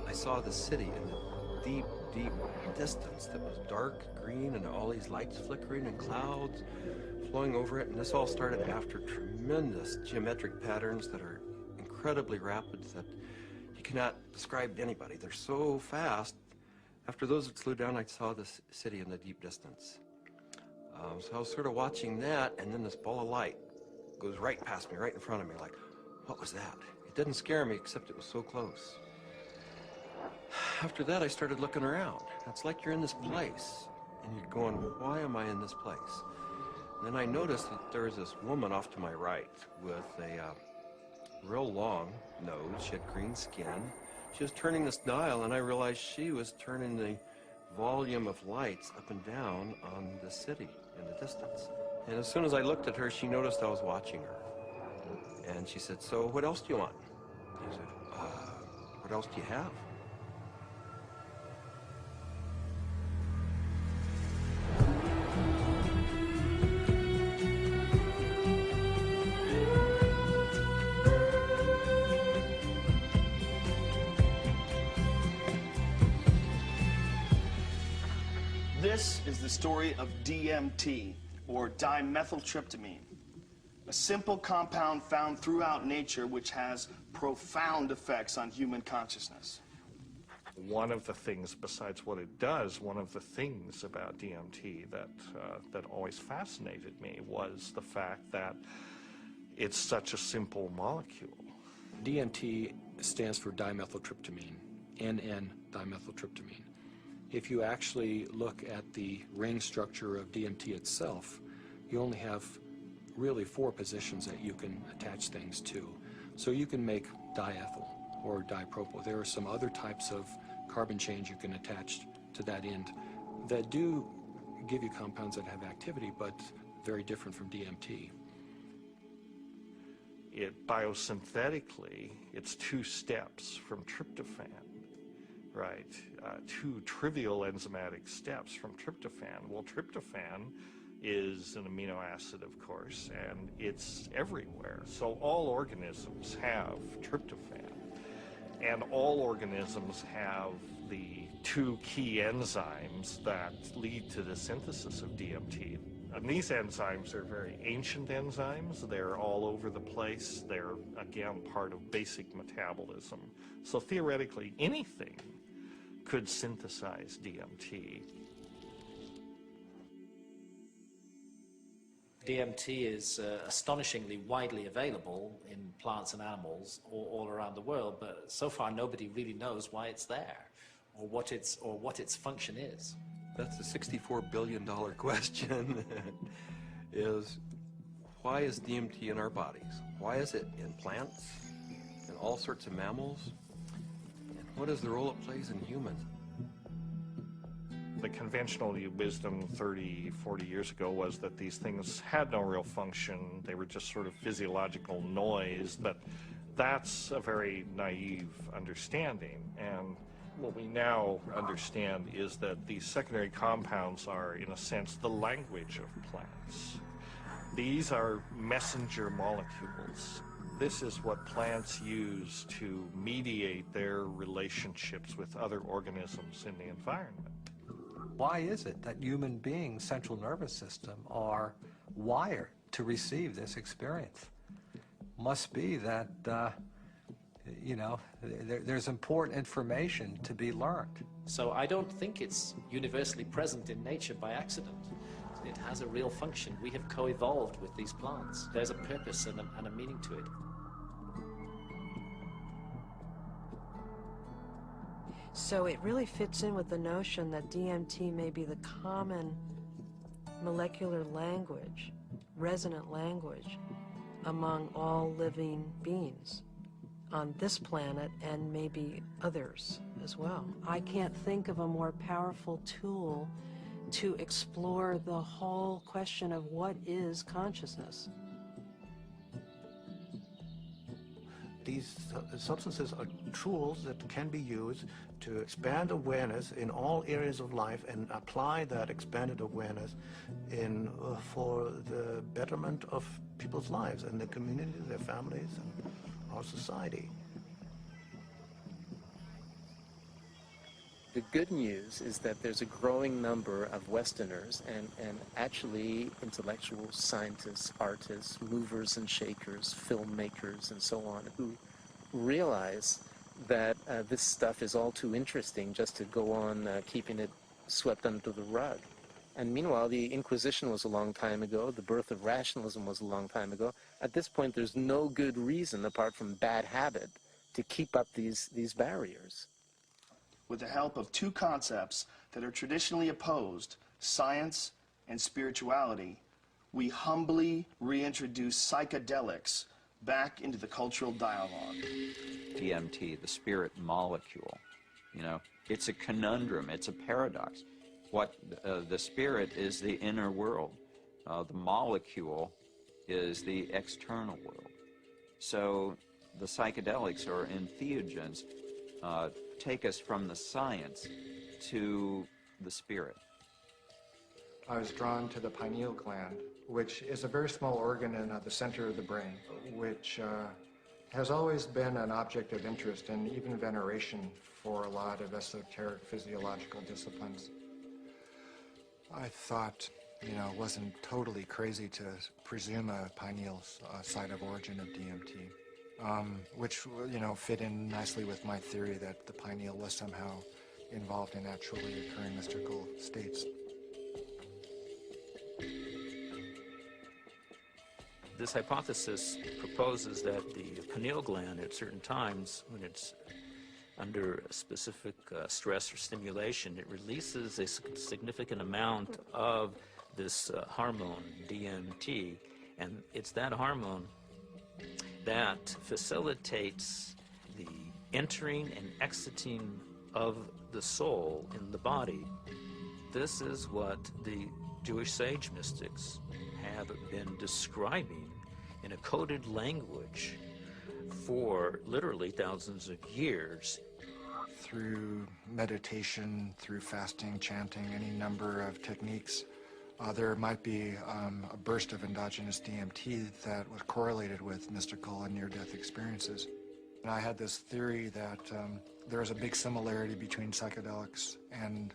I saw the city in the deep, deep distance that was dark green and all these lights flickering and clouds flowing over it. And this all started after tremendous geometric patterns that are incredibly rapid that you cannot describe to anybody. They're so fast. After those had slowed down, I saw this city in the deep distance. So I was sort of watching that, and then this ball of light goes right past me, right in front of me, like, what was that? It didn't scare me, except it was so close. After that, I started looking around. It's like you're in this place, and you're going, why am I in this place? And then I noticed that there was this woman off to my right with a real long nose. She had green skin. She was turning this dial, and I realized she was turning the volume of lights up and down on the city in the distance. And as soon as I looked at her, she noticed I was watching her. And she said, so what else do you want? I said, what else do you have? This is the story of DMT, or dimethyltryptamine, a simple compound found throughout nature which has profound effects on human consciousness. One of the things, besides what it does, one of the things about DMT that always fascinated me was the fact that it's such a simple molecule. DMT stands for dimethyltryptamine, N,N-dimethyltryptamine. If you actually look at the ring structure of DMT itself, you only have really 4 positions that you can attach things to. So you can make diethyl or dipropyl. There are some other types of carbon chains you can attach to that end that do give you compounds that have activity, but very different from DMT. It biosynthetically, it's 2 steps from tryptophan. Right, 2 trivial enzymatic steps from tryptophan. Well, tryptophan is an amino acid, of course, and it's everywhere. So all organisms have tryptophan, and all organisms have the 2 key enzymes that lead to the synthesis of DMT. And these enzymes are very ancient enzymes. They're all over the place. They're, again, part of basic metabolism. So theoretically, anything could synthesize DMT. DMT is astonishingly widely available in plants and animals all around the world, but so far nobody really knows why it's there or what its function is. That's the $64 billion question, is why is DMT in our bodies? Why is it in plants, in all sorts of mammals? What is the role it plays in humans? The conventional wisdom 30, 40 years ago was that these things had no real function. They were just sort of physiological noise, but that's a very naive understanding. And what we now understand is that these secondary compounds are, in a sense, the language of plants. These are messenger molecules. This is what plants use to mediate their relationships with other organisms in the environment. Why is it that human beings' central nervous system are wired to receive this experience? Must be that, there's important information to be learned. So I don't think it's universally present in nature by accident. It has a real function. We have co-evolved with these plants. There's a purpose and a meaning to it. So it really fits in with the notion that DMT may be the common molecular language, resonant language, among all living beings on this planet and maybe others as well. I can't think of a more powerful tool to explore the whole question of what is consciousness. these substances are tools that can be used to expand awareness in all areas of life and apply that expanded awareness for the betterment of people's lives and their communities, their families, and our society. The good news is that there's a growing number of Westerners and actually intellectuals, scientists, artists, movers and shakers, filmmakers, and so on, who realize that this stuff is all too interesting just to go on keeping it swept under the rug. And meanwhile, the Inquisition was a long time ago, the birth of rationalism was a long time ago. At this point, there's no good reason, apart from bad habit, to keep up these barriers. With the help of two concepts that are traditionally opposed, science and spirituality, we humbly reintroduce psychedelics back into the cultural dialogue. DMT, the spirit molecule, you know, it's a conundrum, it's a paradox. What the spirit is the inner world, the molecule is the external world. So the psychedelics or entheogens take us from the science to the spirit. I was drawn to the pineal gland, which is a very small organ in the center of the brain, which has always been an object of interest and even veneration for a lot of esoteric physiological disciplines. I thought, you know, it wasn't totally crazy to presume a pineal site of origin of DMT. Which, you know, fit in nicely with my theory that the pineal was somehow involved in naturally occurring mystical states. This hypothesis proposes that the pineal gland at certain times, when it's under a specific stress or stimulation, it releases a significant amount of this hormone, DMT, and it's that hormone that facilitates the entering and exiting of the soul in the body. This is what the Jewish sage mystics have been describing in a coded language for literally thousands of years. Through meditation, through fasting, chanting, any number of techniques, there might be a burst of endogenous DMT that was correlated with mystical and near-death experiences. And I had this theory that there was a big similarity between psychedelics and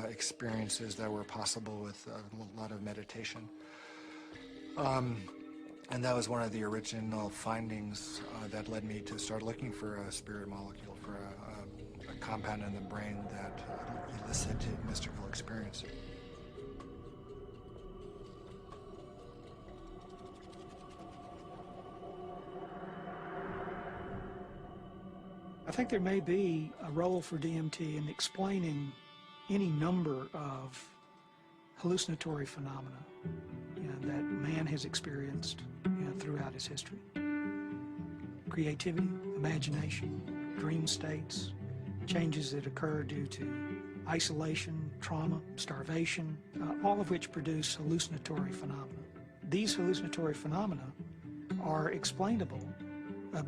experiences that were possible with a lot of meditation. And that was one of the original findings that led me to start looking for a spirit molecule, for a compound in the brain that elicited mystical experience. I think there may be a role for DMT in explaining any number of hallucinatory phenomena that man has experienced throughout his history. Creativity, imagination, dream states, changes that occur due to isolation, trauma, starvation, all of which produce hallucinatory phenomena. These hallucinatory phenomena are explainable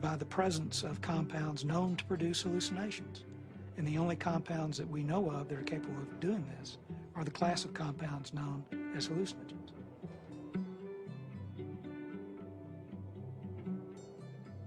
by the presence of compounds known to produce hallucinations. And the only compounds that we know of that are capable of doing this are the class of compounds known as hallucinogens.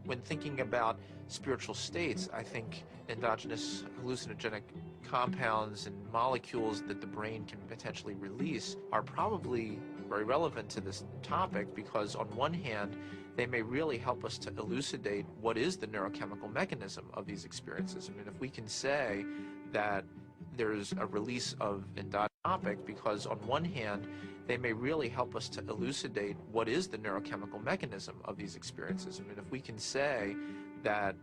When thinking about spiritual states, I think endogenous hallucinogenic compounds and molecules that the brain can potentially release are probably very relevant to this topic, because on one hand, they may really help us to elucidate what is the neurochemical mechanism of these experiences. I mean, if we can say that there's a release of endogenous topic, because on one hand, they may really help us to elucidate what is the neurochemical mechanism of these experiences. I mean, if we can say that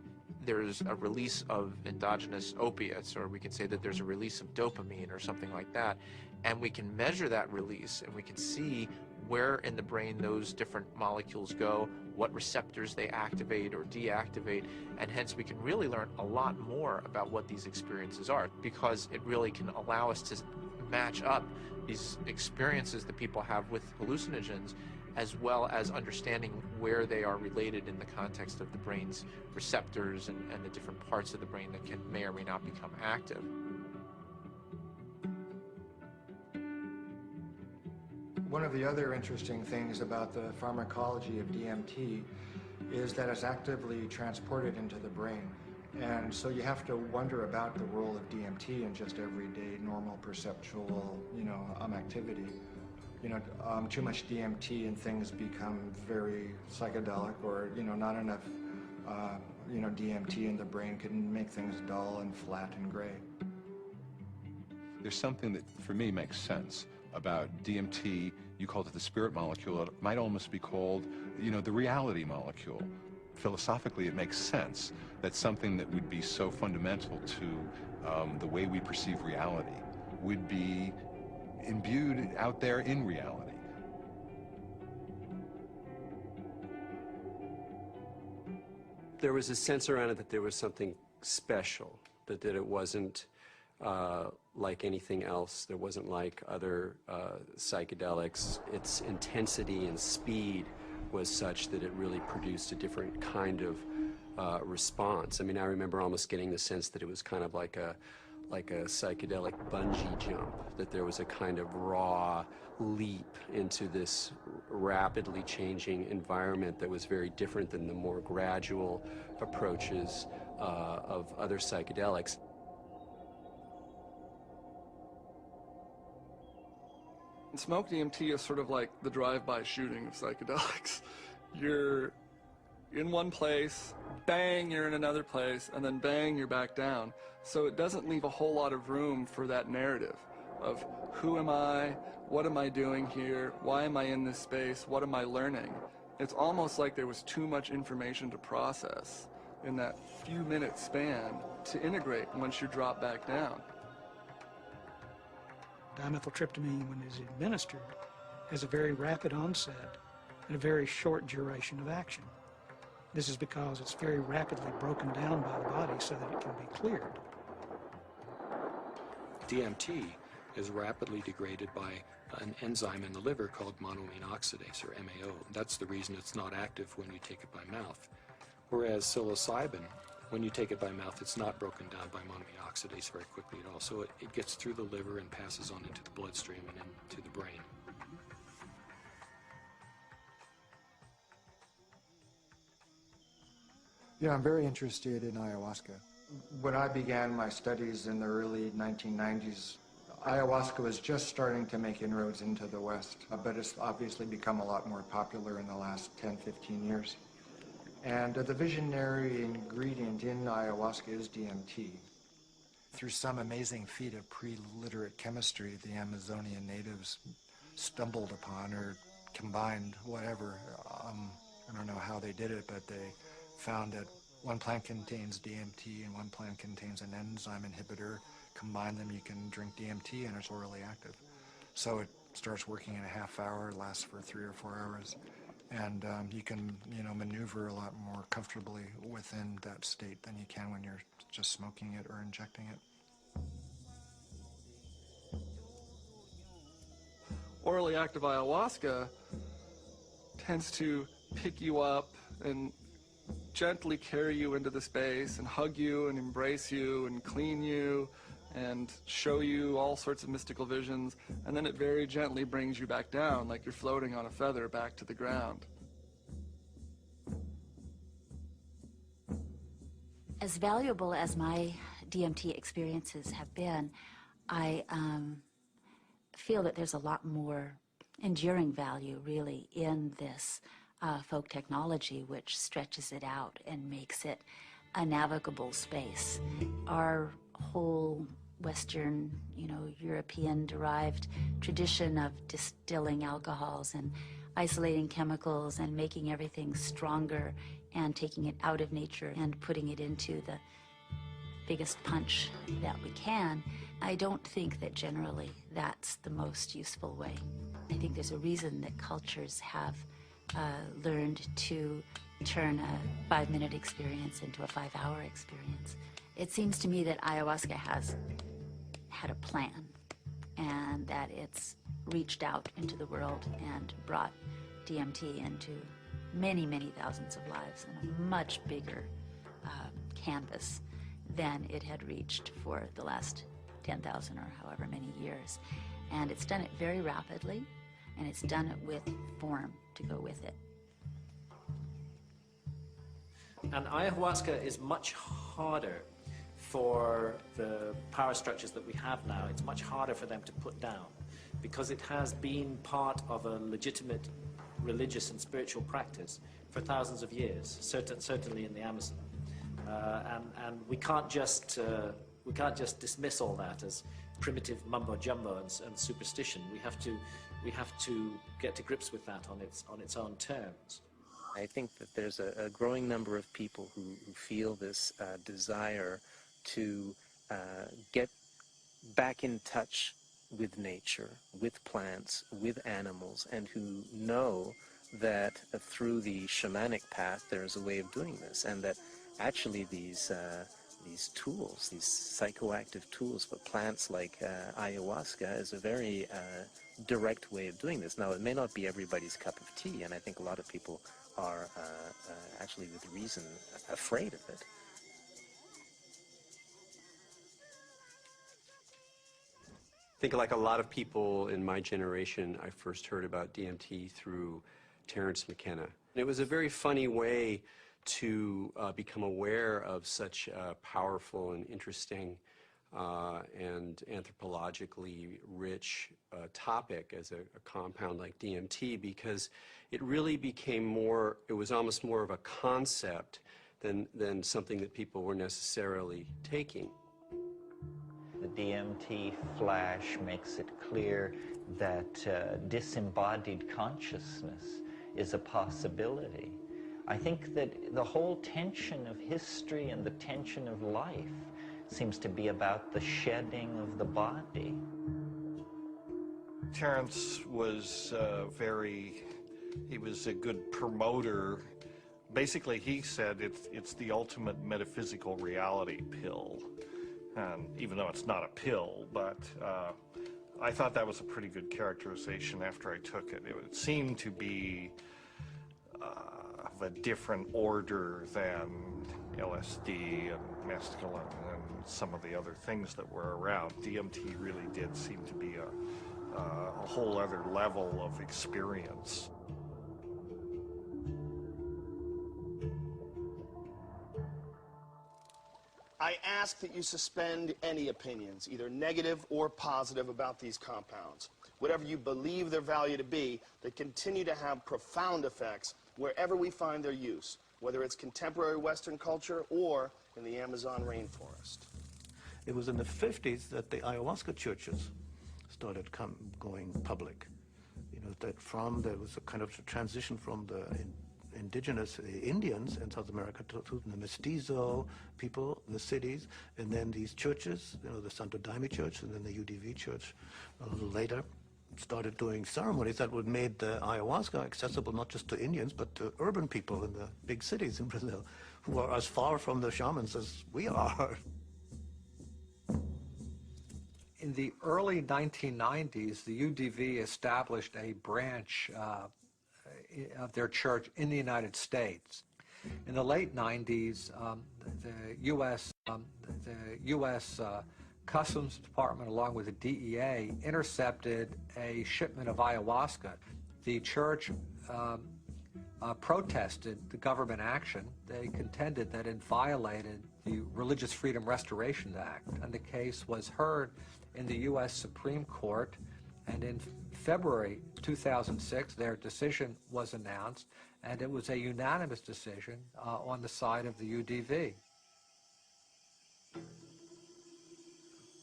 there's a release of endogenous opiates, or we can say that there's a release of dopamine or something like that, and we can measure that release, and we can see where in the brain those different molecules go, what receptors they activate or deactivate, and hence we can really learn a lot more about what these experiences are, because it really can allow us to match up these experiences that people have with hallucinogens as well as understanding where they are related in the context of the brain's receptors and the different parts of the brain that may or may not become active. One of the other interesting things about the pharmacology of DMT is that it's actively transported into the brain. And so you have to wonder about the role of DMT in just everyday normal perceptual, activity. Too much DMT and things become very psychedelic, or, not enough, DMT in the brain can make things dull and flat and gray. There's something that, for me, makes sense about DMT. You called it the spirit molecule. It might almost be called, the reality molecule. Philosophically, it makes sense that something that would be so fundamental to the way we perceive reality would be imbued out there in reality. There was a sense around it that there was something special, that it wasn't like anything else. There wasn't like other psychedelics. Its intensity and speed was such that it really produced a different kind of response. I mean, I remember almost getting the sense that it was kind of like a psychedelic bungee jump, that there was a kind of raw leap into this rapidly changing environment that was very different than the more gradual approaches of other psychedelics. Smoke DMT is sort of like the drive-by shooting of psychedelics. You're in one place, bang, you're in another place, and then bang, you're back down. So it doesn't leave a whole lot of room for that narrative of who am I, what am I doing here, why am I in this space, what am I learning? It's almost like there was too much information to process in that few-minute span to integrate once you drop back down. Dimethyltryptamine, when it's administered, has a very rapid onset and a very short duration of action. This is because it's very rapidly broken down by the body so that it can be cleared. DMT is rapidly degraded by an enzyme in the liver called monoamine oxidase, or MAO. That's the reason it's not active when you take it by mouth. Whereas psilocybin, when you take it by mouth, it's not broken down by monoamine oxidase very quickly at all. So it gets through the liver and passes on into the bloodstream and into the brain. Yeah, I'm very interested in ayahuasca. When I began my studies in the early 1990s, ayahuasca was just starting to make inroads into the West, but it's obviously become a lot more popular in the last 10, 15 years. And the visionary ingredient in ayahuasca is DMT. Through some amazing feat of pre-literate chemistry, the Amazonian natives stumbled upon or combined whatever. I don't know how they did it, but they found that one plant contains DMT and one plant contains an enzyme inhibitor. Combine them, you can drink DMT and it's orally active. So it starts working in a half hour, lasts for 3 or 4 hours. And you can, maneuver a lot more comfortably within that state than you can when you're just smoking it or injecting it. Orally active ayahuasca tends to pick you up and gently carry you into the space and hug you and embrace you and clean you and show you all sorts of mystical visions, and then it very gently brings you back down like you're floating on a feather back to the ground. As valuable as my DMT experiences have been, I feel that there's a lot more enduring value really in this folk technology, which stretches it out and makes it a navigable space. Our whole Western, European-derived tradition of distilling alcohols and isolating chemicals and making everything stronger and taking it out of nature and putting it into the biggest punch that we can, I don't think that generally that's the most useful way. I think there's a reason that cultures have learned to turn a 5-minute experience into a 5-hour experience. It seems to me that ayahuasca has had a plan, and that it's reached out into the world and brought DMT into many, many thousands of lives on a much bigger canvas than it had reached for the last 10,000 or however many years. And it's done it very rapidly, and it's done it with form to go with it. And ayahuasca is much harder for the power structures that we have now. It's much harder for them to put down because it has been part of a legitimate religious and spiritual practice for thousands of years, certainly in the Amazon. And we can't just dismiss all that as primitive mumbo jumbo and superstition. We have to get to grips with that on its own terms. I think that there's a growing number of people who feel this desire to get back in touch with nature, with plants, with animals, and who know that through the shamanic path there's a way of doing this, and that actually these tools, these psychoactive tools for plants like ayahuasca is a very direct way of doing this. Now, it may not be everybody's cup of tea, and I think a lot of people are actually with reason afraid of it. I think like a lot of people in my generation, I first heard about DMT through Terence McKenna. It was a very funny way to become aware of such a powerful and interesting and anthropologically rich topic as a compound like DMT, because it really became more, it was almost more of a concept than something that people were necessarily taking. The DMT flash makes it clear that disembodied consciousness is a possibility. I think that the whole tension of history and the tension of life seems to be about the shedding of the body. Terence was he was a good promoter. Basically, he said it's the ultimate metaphysical reality pill. And even though it's not a pill, but I thought that was a pretty good characterization after I took it. It seemed to be of a different order than LSD and mescaline and some of the other things that were around. DMT really did seem to be a whole other level of experience. I ask that you suspend any opinions, either negative or positive, about these compounds. Whatever you believe their value to be, they continue to have profound effects wherever we find their use, whether it's contemporary Western culture or in the Amazon rainforest. It was in the 50s that the ayahuasca churches started going public. You know, there was a kind of transition from the indigenous Indians in South America to the mestizo people in the cities, and then these churches, you know, the Santo Daime Church and then the UDV Church a little later, started doing ceremonies that would made the ayahuasca accessible not just to Indians but to urban people in the big cities in Brazil, who are as far from the shamans as we are. In the early 1990s, the UDV established a branch of their church in the United States. In the late 90s, the U.S. Customs Department, along with the DEA, intercepted a shipment of ayahuasca. The church protested the government action. They contended that it violated the Religious Freedom Restoration Act, and the case was heard in the U.S. Supreme Court. And in February 2006, their decision was announced, and it was a unanimous decision on the side of the UDV.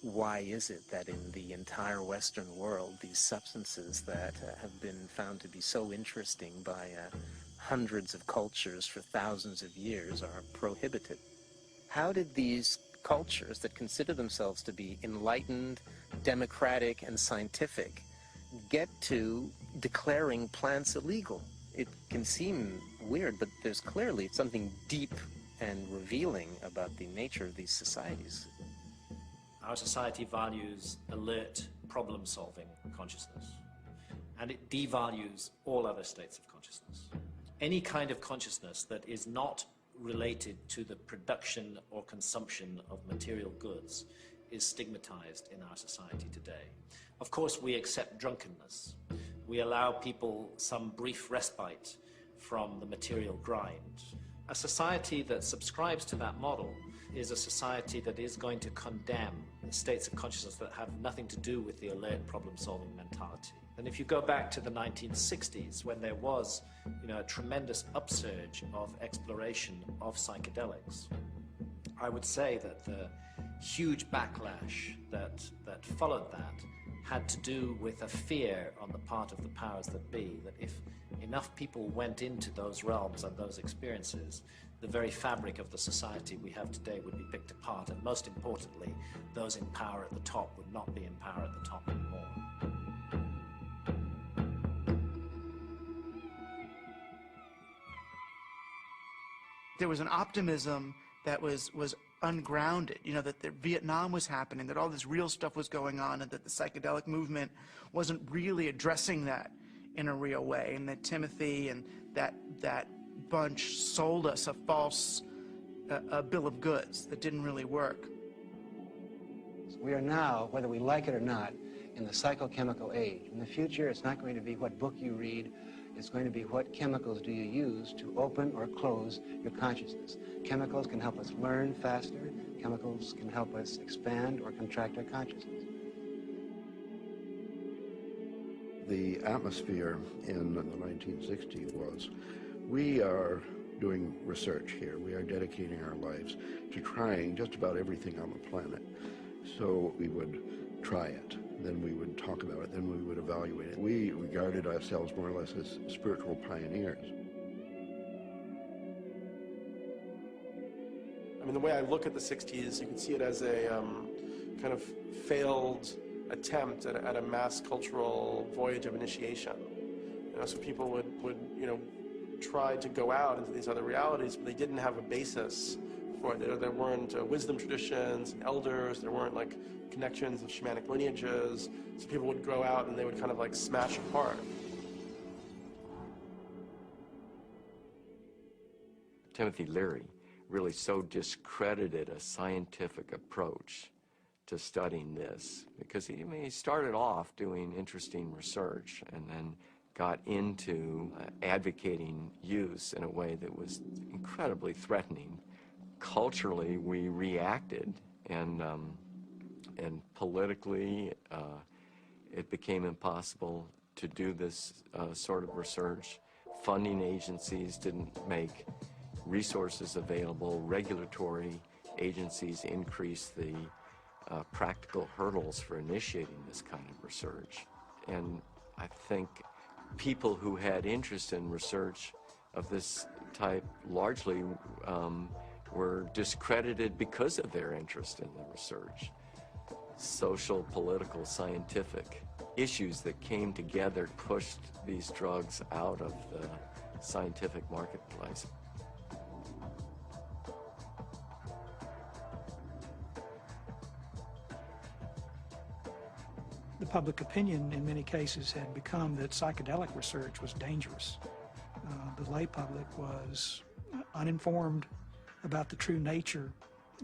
Why is it that in the entire Western world, these substances that have been found to be so interesting by hundreds of cultures for thousands of years are prohibited? How did these cultures that consider themselves to be enlightened, democratic, and scientific get to declaring plants illegal? It can seem weird, but there's clearly something deep and revealing about the nature of these societies. Our society values alert, problem-solving consciousness. and it devalues all other states of consciousness. Any kind of consciousness that is not related to the production or consumption of material goods is stigmatized in our society today. Of course, we accept drunkenness. We allow people some brief respite from the material grind. A society that subscribes to that model is a society that is going to condemn states of consciousness that have nothing to do with the alert problem-solving mentality. And if you go back to the 1960s, when there was, a tremendous upsurge of exploration of psychedelics, I would say that the huge backlash that followed that had to do with a fear on the part of the powers that be, that if enough people went into those realms and those experiences, the very fabric of the society we have today would be picked apart, and most importantly, those in power at the top would not be in power at the top anymore. There was an optimism that was ungrounded, that Vietnam was happening, that all this real stuff was going on, and that the psychedelic movement wasn't really addressing that in a real way, and that Timothy and that bunch sold us a false bill of goods that didn't really work. We are now, whether we like it or not, in the psychochemical age. In the future, it's not going to be what book you read. It's going to be what chemicals do you use to open or close your consciousness. Chemicals can help us learn faster. Chemicals can help us expand or contract our consciousness. The atmosphere in the 1960s was, we are doing research here. We are dedicating our lives to trying just about everything on the planet. So we would try it, then we would talk about it, then we would evaluate it. We regarded ourselves more or less as spiritual pioneers. I mean, the way I look at the 60s, you can see it as a kind of failed attempt at a mass cultural voyage of initiation. So people would try to go out into these other realities, but they didn't have a basis for it. There weren't wisdom traditions and elders. There weren't like connections of shamanic lineages. So people would go out and they would kind of like smash apart. Timothy Leary really so discredited a scientific approach to studying this, because he started off doing interesting research and then got into advocating use in a way that was incredibly threatening. Culturally, we reacted, and politically, it became impossible to do this sort of research. Funding agencies didn't make resources available. Regulatory agencies increased the practical hurdles for initiating this kind of research. And I think people who had interest in research of this type largely were discredited because of their interest in the research. Social, political, scientific issues that came together pushed these drugs out of the scientific marketplace. The public opinion in many cases had become that psychedelic research was dangerous. The lay public was uninformed about the true nature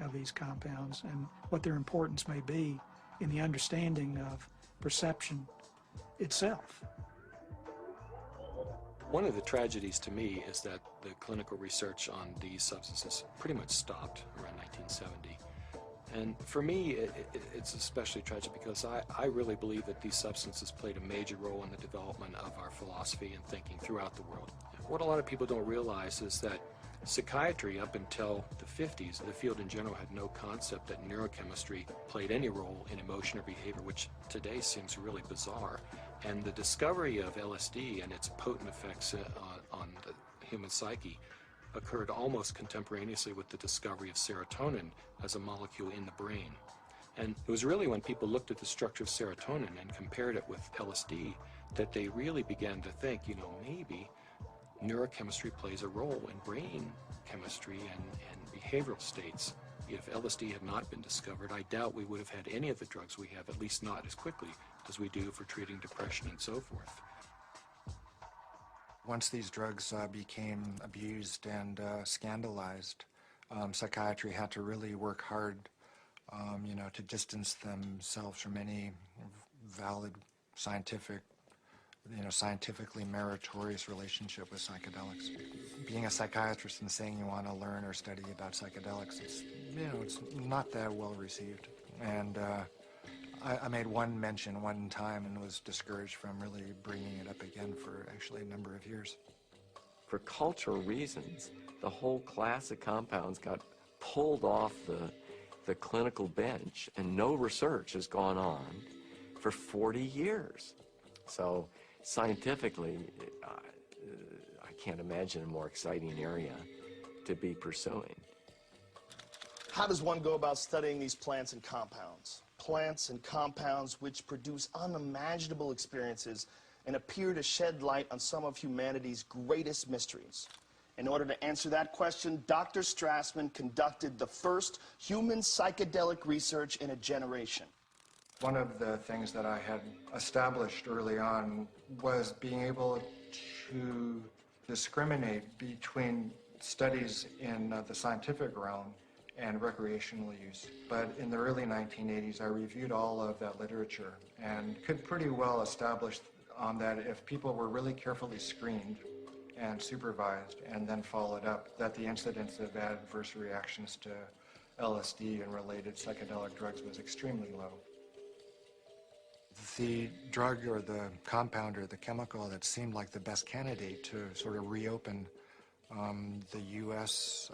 of these compounds and what their importance may be in the understanding of perception itself. One of the tragedies to me is that the clinical research on these substances pretty much stopped around 1970. And for me, it's especially tragic because I really believe that these substances played a major role in the development of our philosophy and thinking throughout the world. What a lot of people don't realize is that psychiatry, up until the 50s, the field in general had no concept that neurochemistry played any role in emotion or behavior, which today seems really bizarre. And the discovery of LSD and its potent effects on the human psyche occurred almost contemporaneously with the discovery of serotonin as a molecule in the brain. And it was really when people looked at the structure of serotonin and compared it with LSD that they really began to think, maybe neurochemistry plays a role in brain chemistry and behavioral states. If LSD had not been discovered, I doubt we would have had any of the drugs we have, at least not as quickly as we do for treating depression and so forth. Once these drugs became abused and scandalized, psychiatry had to really work hard, to distance themselves from any valid scientifically meritorious relationship with psychedelics. Being a psychiatrist and saying you want to learn or study about psychedelics, it's not that well received. And I made one mention one time and was discouraged from really bringing it up again for actually a number of years. For cultural reasons, the whole class of compounds got pulled off the clinical bench, and no research has gone on for 40 years. So scientifically, I can't imagine a more exciting area to be pursuing. How does one go about studying these plants and compounds? Plants and compounds which produce unimaginable experiences and appear to shed light on some of humanity's greatest mysteries. In order to answer that question, Dr. Strassman conducted the first human psychedelic research in a generation. One of the things that I had established early on was being able to discriminate between studies in the scientific realm and recreational use. But in the early 1980s, I reviewed all of that literature and could pretty well establish on that if people were really carefully screened and supervised and then followed up, that the incidence of adverse reactions to LSD and related psychedelic drugs was extremely low. The drug or the compound or the chemical that seemed like the best candidate to sort of reopen the U.S.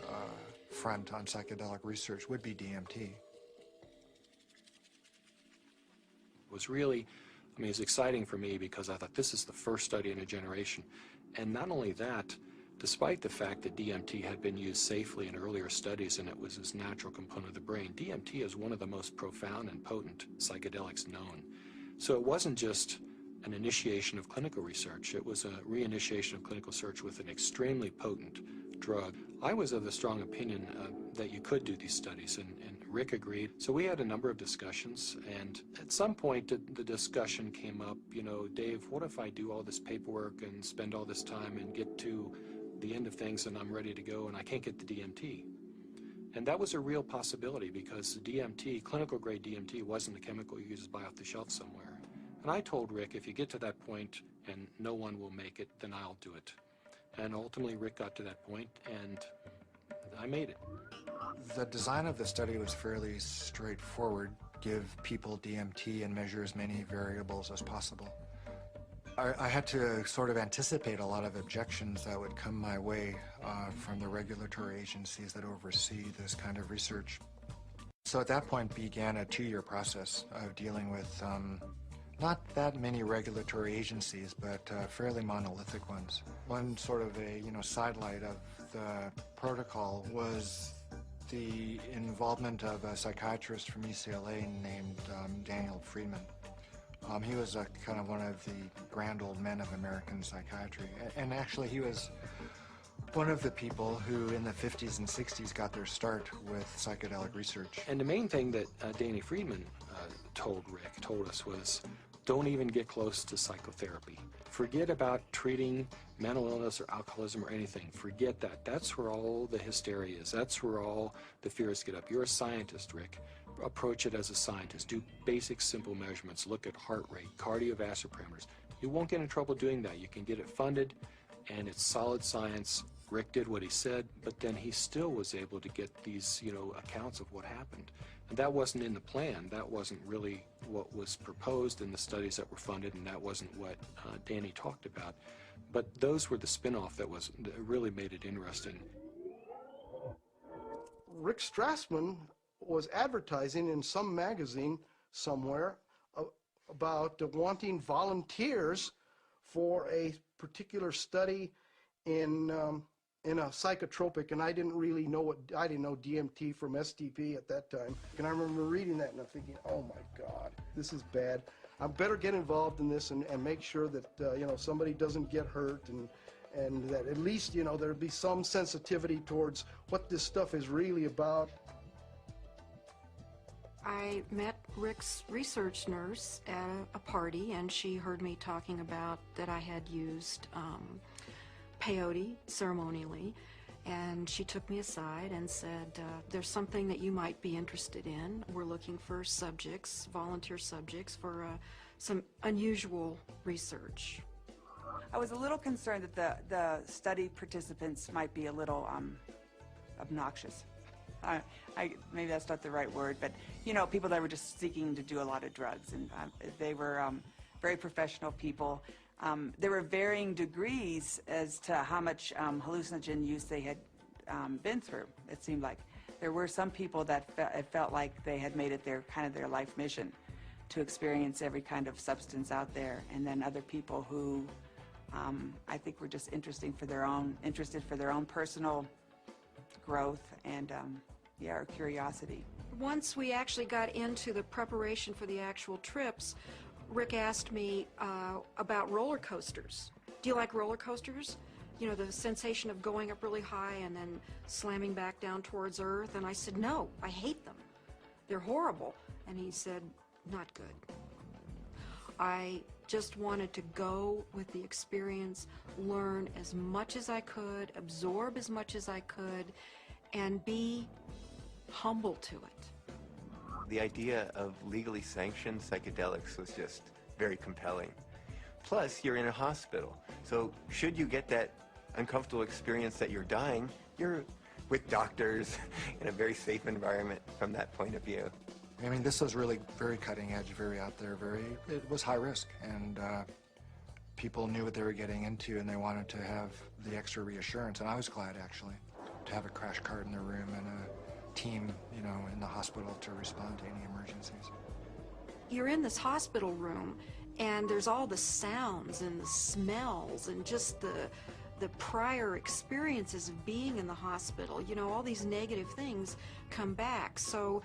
Front on psychedelic research would be DMT. It was really, it was exciting for me because I thought this is the first study in a generation. And not only that, despite the fact that DMT had been used safely in earlier studies and it was this natural component of the brain, DMT is one of the most profound and potent psychedelics known. So it wasn't just an initiation of clinical research, it was a reinitiation of clinical research with an extremely potent drug. I was of the strong opinion that you could do these studies, and Rick agreed. So we had a number of discussions, and at some point the discussion came up, Dave, what if I do all this paperwork and spend all this time and get to the end of things and I'm ready to go and I can't get the DMT? And that was a real possibility because the DMT, clinical grade DMT, wasn't a chemical you just buy off the shelf somewhere. And I told Rick, if you get to that point and no one will make it, then I'll do it. And ultimately Rick got to that point and I made it. The design of the study was fairly straightforward. Give people DMT and measure as many variables as possible. I had to sort of anticipate a lot of objections that would come my way from the regulatory agencies that oversee this kind of research. So at that point began a 2-year process of dealing with not that many regulatory agencies, but fairly monolithic ones. One sort of a sidelight of the protocol was the involvement of a psychiatrist from UCLA named Daniel Friedman. He was kind of one of the grand old men of American psychiatry, and actually he was one of the people who in the 50s and 60s got their start with psychedelic research. And the main thing that Danny Friedman told us was, don't even get close to psychotherapy. Forget about treating mental illness or alcoholism or anything. Forget that. That's where all the hysteria is. That's where all the fears get up. You're a scientist, Rick. Approach it as a scientist. Do basic, simple measurements. Look at heart rate, cardiovascular parameters. You won't get in trouble doing that. You can get it funded, and it's solid science. Rick did what he said, but then he still was able to get these, accounts of what happened. And that wasn't in the plan. That wasn't really what was proposed in the studies that were funded, and that wasn't what Danny talked about. But those were the spin-off that really made it interesting. Rick Strassman was advertising in some magazine somewhere about wanting volunteers for a particular study in a psychotropic, and I didn't really know I didn't know DMT from STP at that time. And I remember reading that and I'm thinking, oh my God, this is bad. I better get involved in this and make sure that somebody doesn't get hurt, and that at least there'll be some sensitivity towards what this stuff is really about. I met Rick's research nurse at a party, and she heard me talking about that I had used peyote ceremonially, and she took me aside and said, there's something that you might be interested in. We're looking for subjects, volunteer subjects, for some unusual research. I was a little concerned that the study participants might be a little obnoxious. Maybe that's not the right word, but you know, people that were just seeking to do a lot of drugs, and they were very professional people. There were varying degrees as to how much hallucinogen use they had been through. It seemed like there were some people that it felt like they had made it their life mission to experience every kind of substance out there, and then other people who I think were just interested for their own personal growth and or curiosity. Once we actually got into the preparation for the actual trips, Rick asked me about roller coasters. Do you like roller coasters? You know, the sensation of going up really high and then slamming back down towards Earth. And I said, no, I hate them. They're horrible. And he said, not good. I just wanted to go with the experience, learn as much as I could, absorb as much as I could, and be humble to it. The idea of legally sanctioned psychedelics was just very compelling. Plus, you're in a hospital, so should you get that uncomfortable experience that you're dying, you're with doctors in a very safe environment from that point of view. I mean, this was really very cutting edge, very out there, it was high risk, and people knew what they were getting into, and they wanted to have the extra reassurance, and I was glad, actually, to have a crash cart in the room and a team, you know, in the hospital to respond to any emergencies. You're in this hospital room, and there's all the sounds and the smells and just the prior experiences of being in the hospital. You know, all these negative things come back. So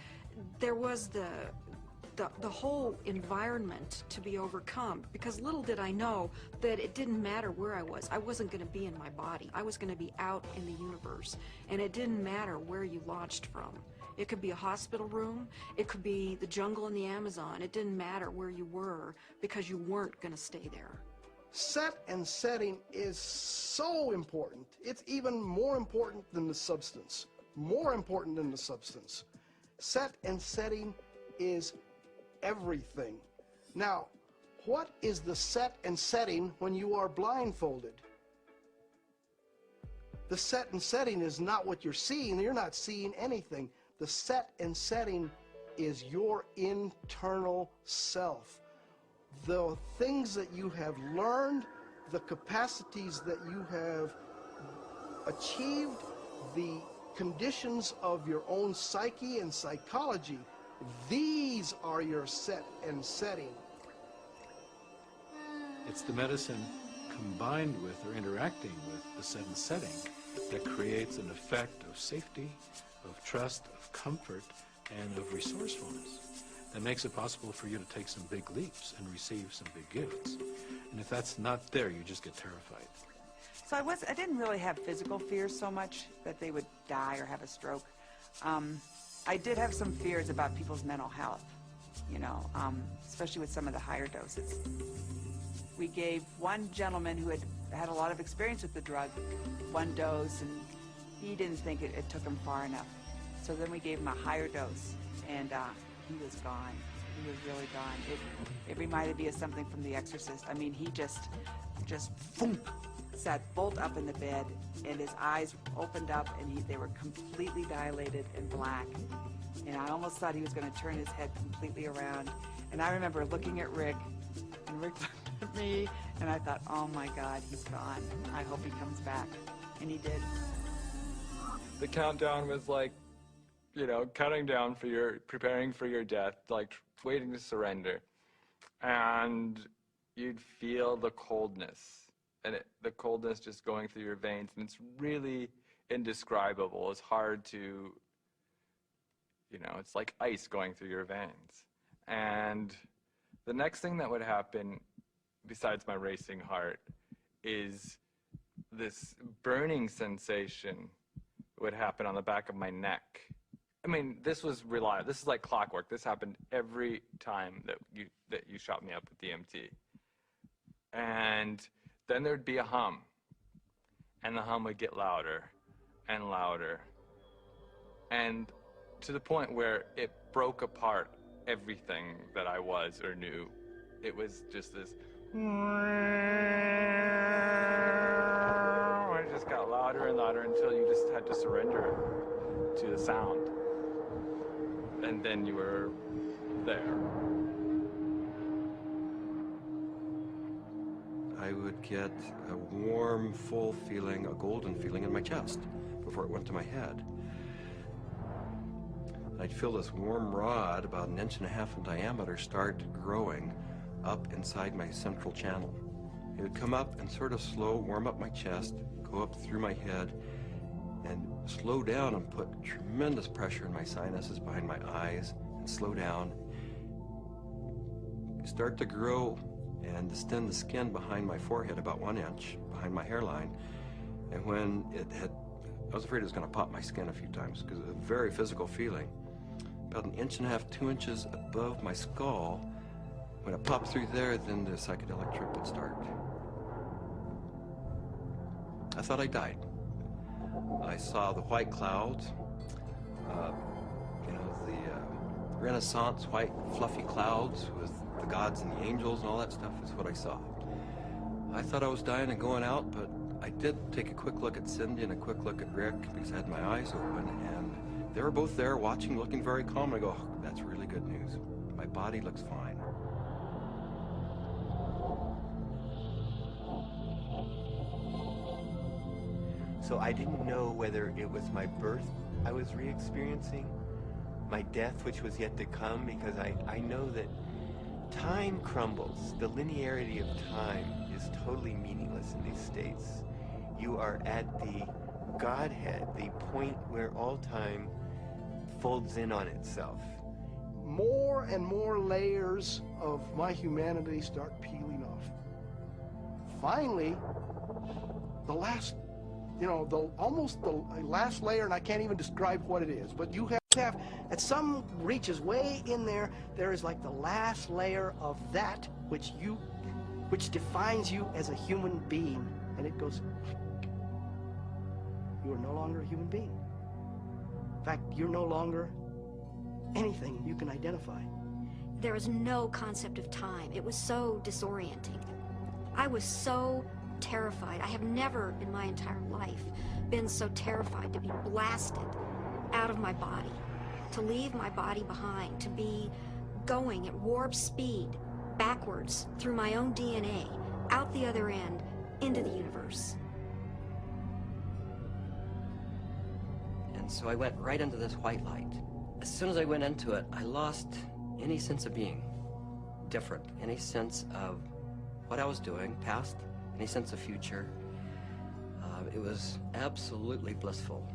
there was the whole environment to be overcome, because little did I know that it didn't matter where I was. I wasn't going to be in my body. I was going to be out in the universe, and it didn't matter where you launched from. It could be a hospital room, it could be the jungle in the Amazon. It didn't matter where you were, because you weren't going to stay there. Set and setting is so important. It's even more important than the substance. More important than the substance. Set and setting is everything. Now, what is the set and setting when you are blindfolded? The set and setting is not what you're seeing. You're not seeing anything. The set and setting is your internal self. The things that you have learned, the capacities that you have achieved, the conditions of your own psyche and psychology, these are your set and setting. It's the medicine combined with or interacting with the set and setting that creates an effect of safety, of trust, of comfort, and of resourcefulness that makes it possible for you to take some big leaps and receive some big gifts. And if that's not there, you just get terrified. So I didn't really have physical fears so much that they would die or have a stroke. I did have some fears about people's mental health, you know, especially with some of the higher doses. We gave one gentleman who had a lot of experience with the drug one dose, and he didn't think it took him far enough. So then we gave him a higher dose, and he was gone. He was really gone. It reminded me of something from The Exorcist. I mean, he just boom, sat bolt up in the bed, and his eyes opened up, and they were completely dilated and black. And I almost thought he was going to turn his head completely around. And I remember looking at Rick, and Rick looked at me, and I thought, oh my God, he's gone. I hope he comes back. And he did. The countdown was like, you know, counting down for preparing for your death, like waiting to surrender. And you'd feel the coldness. And the coldness just going through your veins, and it's really indescribable. It's hard to, you know, it's like ice going through your veins. And the next thing that would happen, besides my racing heart, is this burning sensation would happen on the back of my neck. I mean, this was reliable. This is like clockwork. This happened every time that you shot me up with DMT. And then there'd be a hum. and the hum would get louder and louder, and to the point where it broke apart everything that I was or knew. It was just this, it just got louder and louder until you just had to surrender to the sound. And then you were there. I would get a warm, full feeling, a golden feeling in my chest before it went to my head. I'd feel this warm rod, about 1.5 inches in diameter, start growing up inside my central channel. It would come up and sort of slow, warm up my chest, go up through my head, and slow down and put tremendous pressure in my sinuses behind my eyes, and slow down. Start to grow and distend the skin behind my forehead about 1 inch, behind my hairline. And when it had, I was afraid it was going to pop my skin a few times because it was a very physical feeling. About 1.5 inches, 2 inches above my skull, when it popped through there, then the psychedelic trip would start. I thought I died. I saw the white clouds, the Renaissance white fluffy clouds with the gods and the angels and all that stuff is what I saw. I thought I was dying and going out, but I did take a quick look at Cindy and a quick look at Rick because I had my eyes open, and they were both there watching, looking very calm. I go, oh, that's really good news. My body looks fine. So I didn't know whether it was my birth I was re-experiencing, my death which was yet to come, because I know that time crumbles. The linearity of time is totally meaningless in these states. You are at the Godhead, the point where all time folds in on itself. More and more layers of my humanity start peeling off. Finally, the last, almost the last layer, and I can't even describe what it is, but you have at some reaches way in there, there is like the last layer of that which defines you as a human being, and it goes, you are no longer a human being. In fact, you're no longer anything you can identify. There was no concept of time. It was so disorienting. I was so terrified. I have never in my entire life been so terrified to be blasted out of my body, to leave my body behind, to be going at warp speed backwards through my own DNA, out the other end, into the universe. And so I went right into this white light. As soon as I went into it, I lost any sense of being different, any sense of what I was doing, past, any sense of future. It was absolutely blissful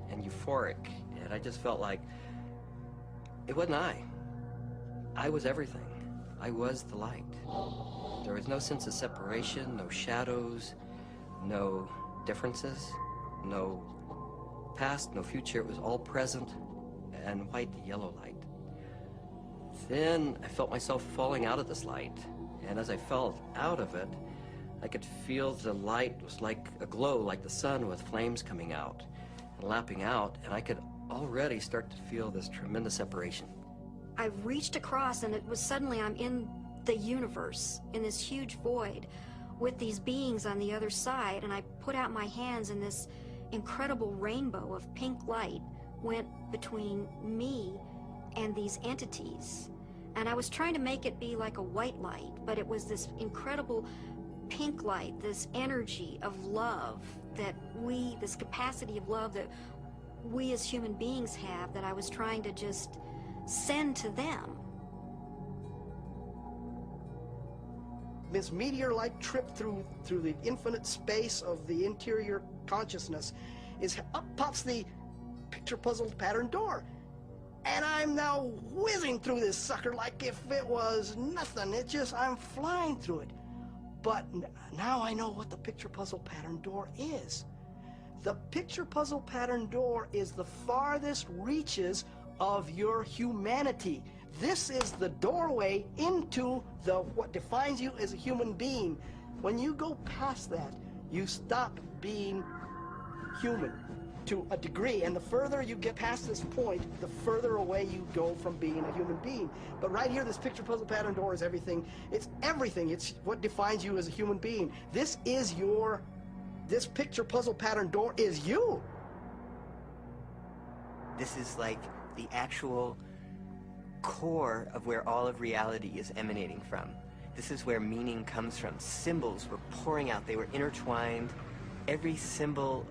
and euphoric, and I just felt like it wasn't I. I was everything. I was the light. There was no sense of separation, no shadows, no differences, no past, no future. It was all present and white yellow light. Then I felt myself falling out of this light, and as I fell out of it, I could feel the light was like a glow, like the sun with flames coming out and lapping out, and I could already start to feel this tremendous separation. I reached across, and it was suddenly I'm in the universe, in this huge void, with these beings on the other side, and I put out my hands, and this incredible rainbow of pink light went between me and these entities. And I was trying to make it be like a white light, but it was this incredible pink light, this energy of love that this capacity of love that we as human beings have, that I was trying to just send to them. This meteor-like trip through the infinite space of the interior consciousness is up pops the picture puzzle pattern door. And I'm now whizzing through this sucker like if it was nothing. I'm flying through it. But now I know what the picture puzzle pattern door is. The picture puzzle pattern door is the farthest reaches of your humanity. This is the doorway into what defines you as a human being. When you go past that, You stop being human to a degree, and the further you get past this point, the further away you go from being a human being. But right here, this picture puzzle pattern door is everything. It's everything. It's what defines you as a human being. This picture puzzle pattern door is you. This is like the actual core of where all of reality is emanating from. This is where meaning comes from. Symbols were pouring out. They were intertwined. Every symbol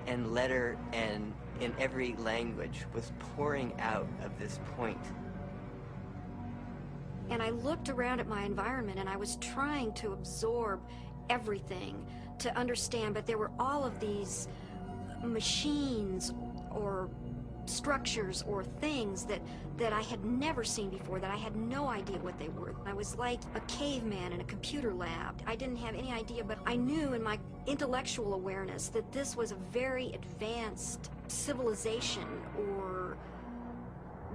and letter and in every language was pouring out of this point. And I looked around at my environment and I was trying to absorb everything, to understand, but there were all of these machines or structures or things that I had never seen before, that I had no idea what they were. I was like a caveman in a computer lab. I didn't have any idea, but I knew in my intellectual awareness that this was a very advanced civilization or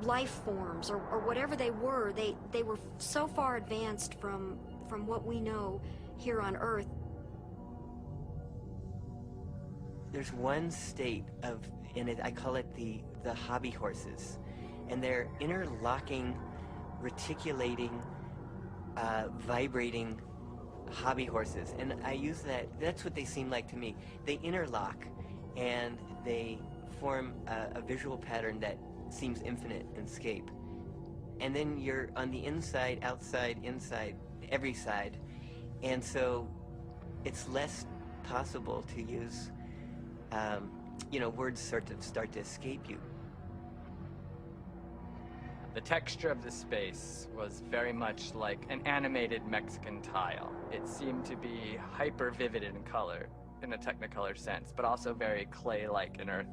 life forms or whatever they were. They were so far advanced from what we know here on Earth. There's one state of, I call it the hobby horses, and they're interlocking, reticulating, vibrating hobby horses, and I use that's what they seem like to me. They interlock, and they form a visual pattern that seems infinite in scape. And then you're on the inside, outside, inside, every side, and so it's less possible to use words sort of start to escape you. The texture of the space was very much like an animated Mexican tile. It seemed to be hyper vivid in color, in a Technicolor sense, but also very clay-like in earth,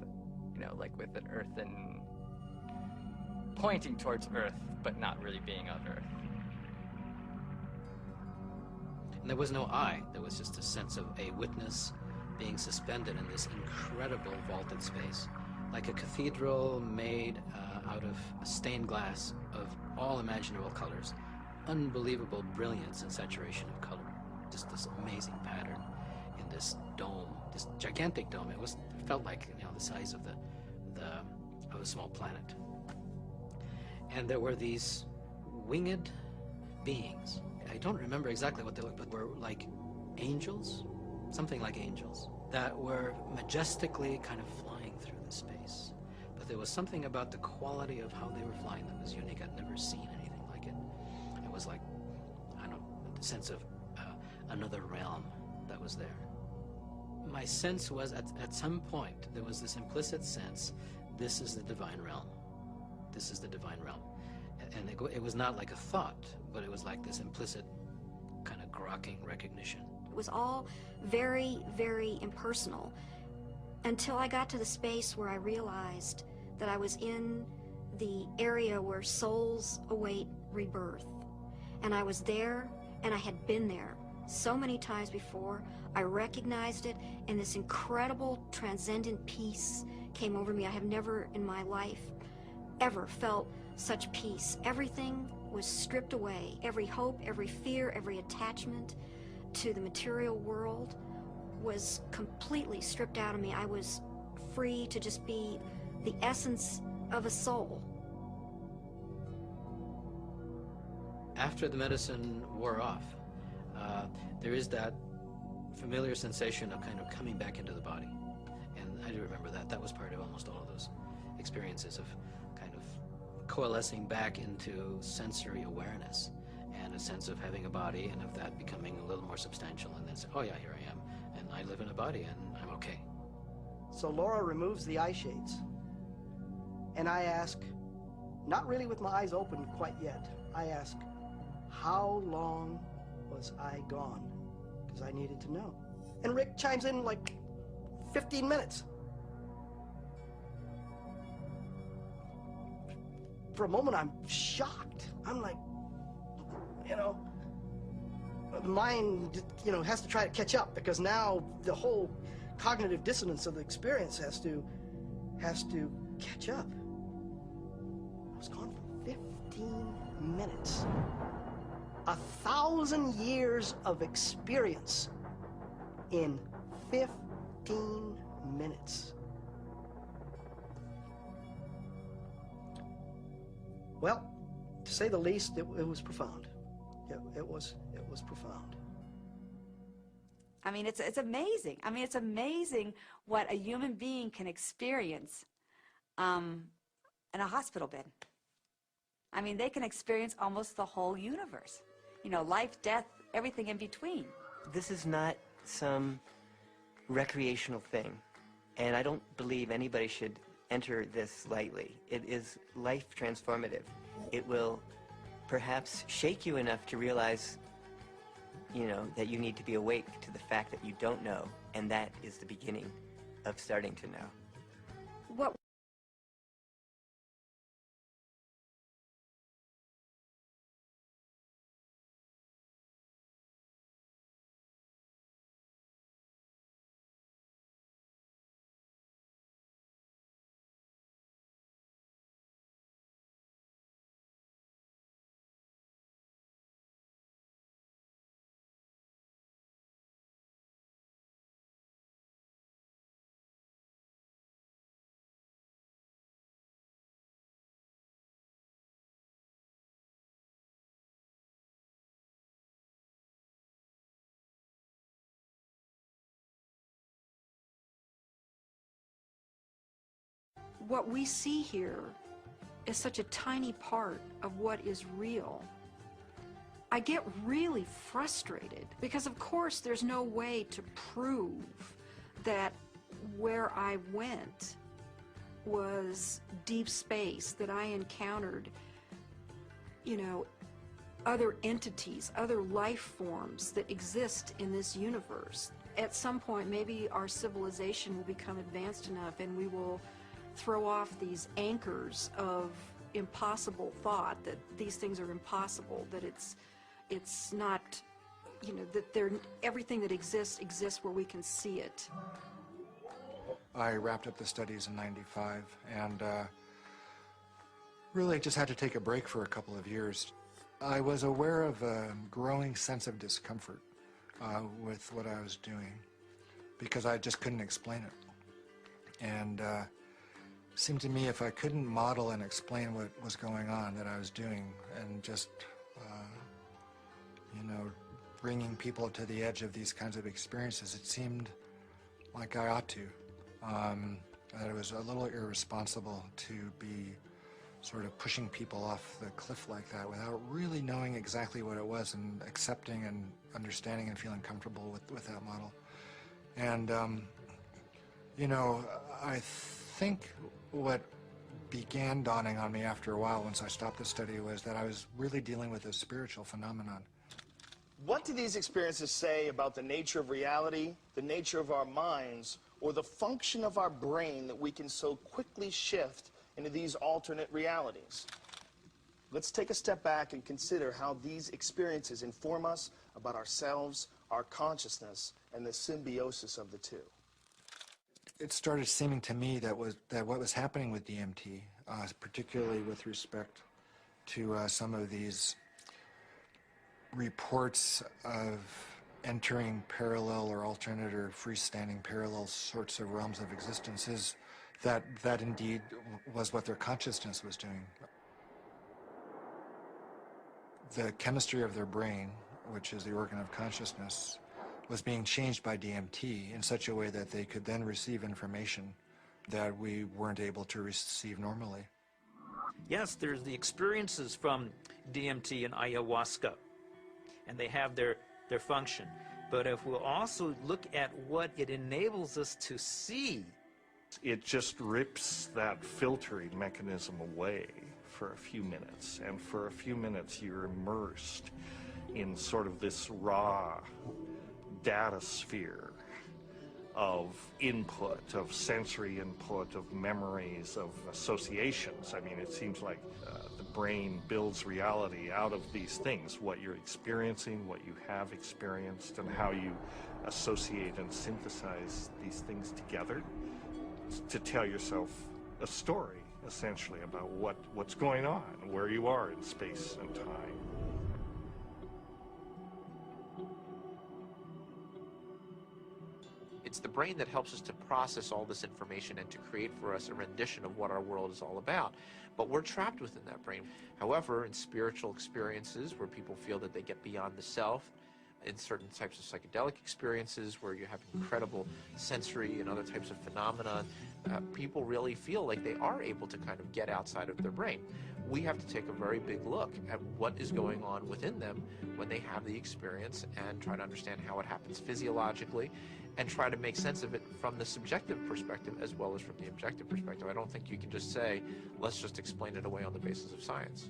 like with an earthen, pointing towards earth, but not really being of earth. And there was no I, there was just a sense of a witness being suspended in this incredible vaulted space, like a cathedral made out of stained glass of all imaginable colors, unbelievable brilliance and saturation of color, just this amazing pattern in this dome, this gigantic dome. It felt like the size of of a small planet, and there were these winged beings. I don't remember exactly what they looked, but were like angels. Something like angels that were majestically kind of flying through the space. But there was something about the quality of how they were flying that was unique. I'd never seen anything like it. It was like, I don't know, the sense of another realm that was there. My sense was at some point there was this implicit sense, this is the divine realm. This is the divine realm. And it was not like a thought, but it was like this implicit kind of grokking recognition. It was all very, very impersonal until I got to the space where I realized that I was in the area where souls await rebirth. And I was there, and I had been there so many times before. I recognized it, and this incredible transcendent peace came over me. I have never in my life ever felt such peace. Everything was stripped away. Every hope, every fear, every attachment to the material world was completely stripped out of me. I was free to just be the essence of a soul. After the medicine wore off, there is that familiar sensation of kind of coming back into the body. And I do remember that. That was part of almost all of those experiences of kind of coalescing back into sensory awareness and a sense of having a body and of that becoming a little more substantial, and then say, oh yeah, here I am, and I live in a body and I'm okay. So Laura removes the eye shades, and I ask, not really with my eyes open quite yet, I ask, how long was I gone? Because I needed to know. And Rick chimes in like 15 minutes. For a moment, I'm shocked. I'm like, the mind, has to try to catch up, because now the whole cognitive dissonance of the experience has to catch up. I was gone for 15 minutes. 1,000 years of experience in 15 minutes. Well, to say the least, it was profound. It was profound. I mean, it's amazing. I mean, it's amazing what a human being can experience in a hospital bed. I mean, they can experience almost the whole universe. You know, life, death, everything in between. This is not some recreational thing, and I don't believe anybody should enter this lightly. It is life transformative. It will perhaps shake you enough to realize, you know, that you need to be awake to the fact that you don't know, and that is the beginning of starting to know. What what we see here is such a tiny part of what is real. I get really frustrated because, of course, there's no way to prove that where I went was deep space, that I encountered, you know, other entities, other life forms that exist in this universe. At some point, maybe our civilization will become advanced enough and we will throw off these anchors of impossible thought, that these things are impossible, that it's not, you know, that everything that exists where we can see it. I wrapped up the studies in '95 and really just had to take a break for a couple of years. I was aware of a growing sense of discomfort with what I was doing because I just couldn't explain it. And it seemed to me if I couldn't model and explain what was going on that I was doing and just, you know, bringing people to the edge of these kinds of experiences, it seemed like I ought to. That it was a little irresponsible to be sort of pushing people off the cliff like that without really knowing exactly what it was and accepting and understanding and feeling comfortable with that model. And, you know, I think what began dawning on me after a while once I stopped the study was that I was really dealing with a spiritual phenomenon. What do these experiences say about the nature of reality, the nature of our minds, or the function of our brain that we can so quickly shift into these alternate realities? Let's take a step back and consider how these experiences inform us about ourselves, our consciousness, and the symbiosis of the two. It started seeming to me that what was happening with DMT, particularly with respect to some of these reports of entering parallel or alternate or freestanding parallel sorts of realms of existence, is that indeed was what their consciousness was doing. The chemistry of their brain, which is the organ of consciousness, was being changed by DMT in such a way that they could then receive information that we weren't able to receive normally. Yes, there's the experiences from DMT and ayahuasca, and they have their function. But if we'll also look at what it enables us to see, it just rips that filtering mechanism away for a few minutes, and for a few minutes you're immersed in sort of this raw data sphere of input, of sensory input, of memories, of associations. I mean, it seems like the brain builds reality out of these things, what you're experiencing, what you have experienced, and how you associate and synthesize these things together to tell yourself a story, essentially, about what's going on, where you are in space and time. It's the brain that helps us to process all this information and to create for us a rendition of what our world is all about. But we're trapped within that brain. However, in spiritual experiences where people feel that they get beyond the self, in certain types of psychedelic experiences where you have incredible sensory and other types of phenomena, people really feel like they are able to kind of get outside of their brain. We have to take a very big look at what is going on within them when they have the experience and try to understand how it happens physiologically and try to make sense of it from the subjective perspective as well as from the objective perspective. I don't think you can just say, let's just explain it away on the basis of science.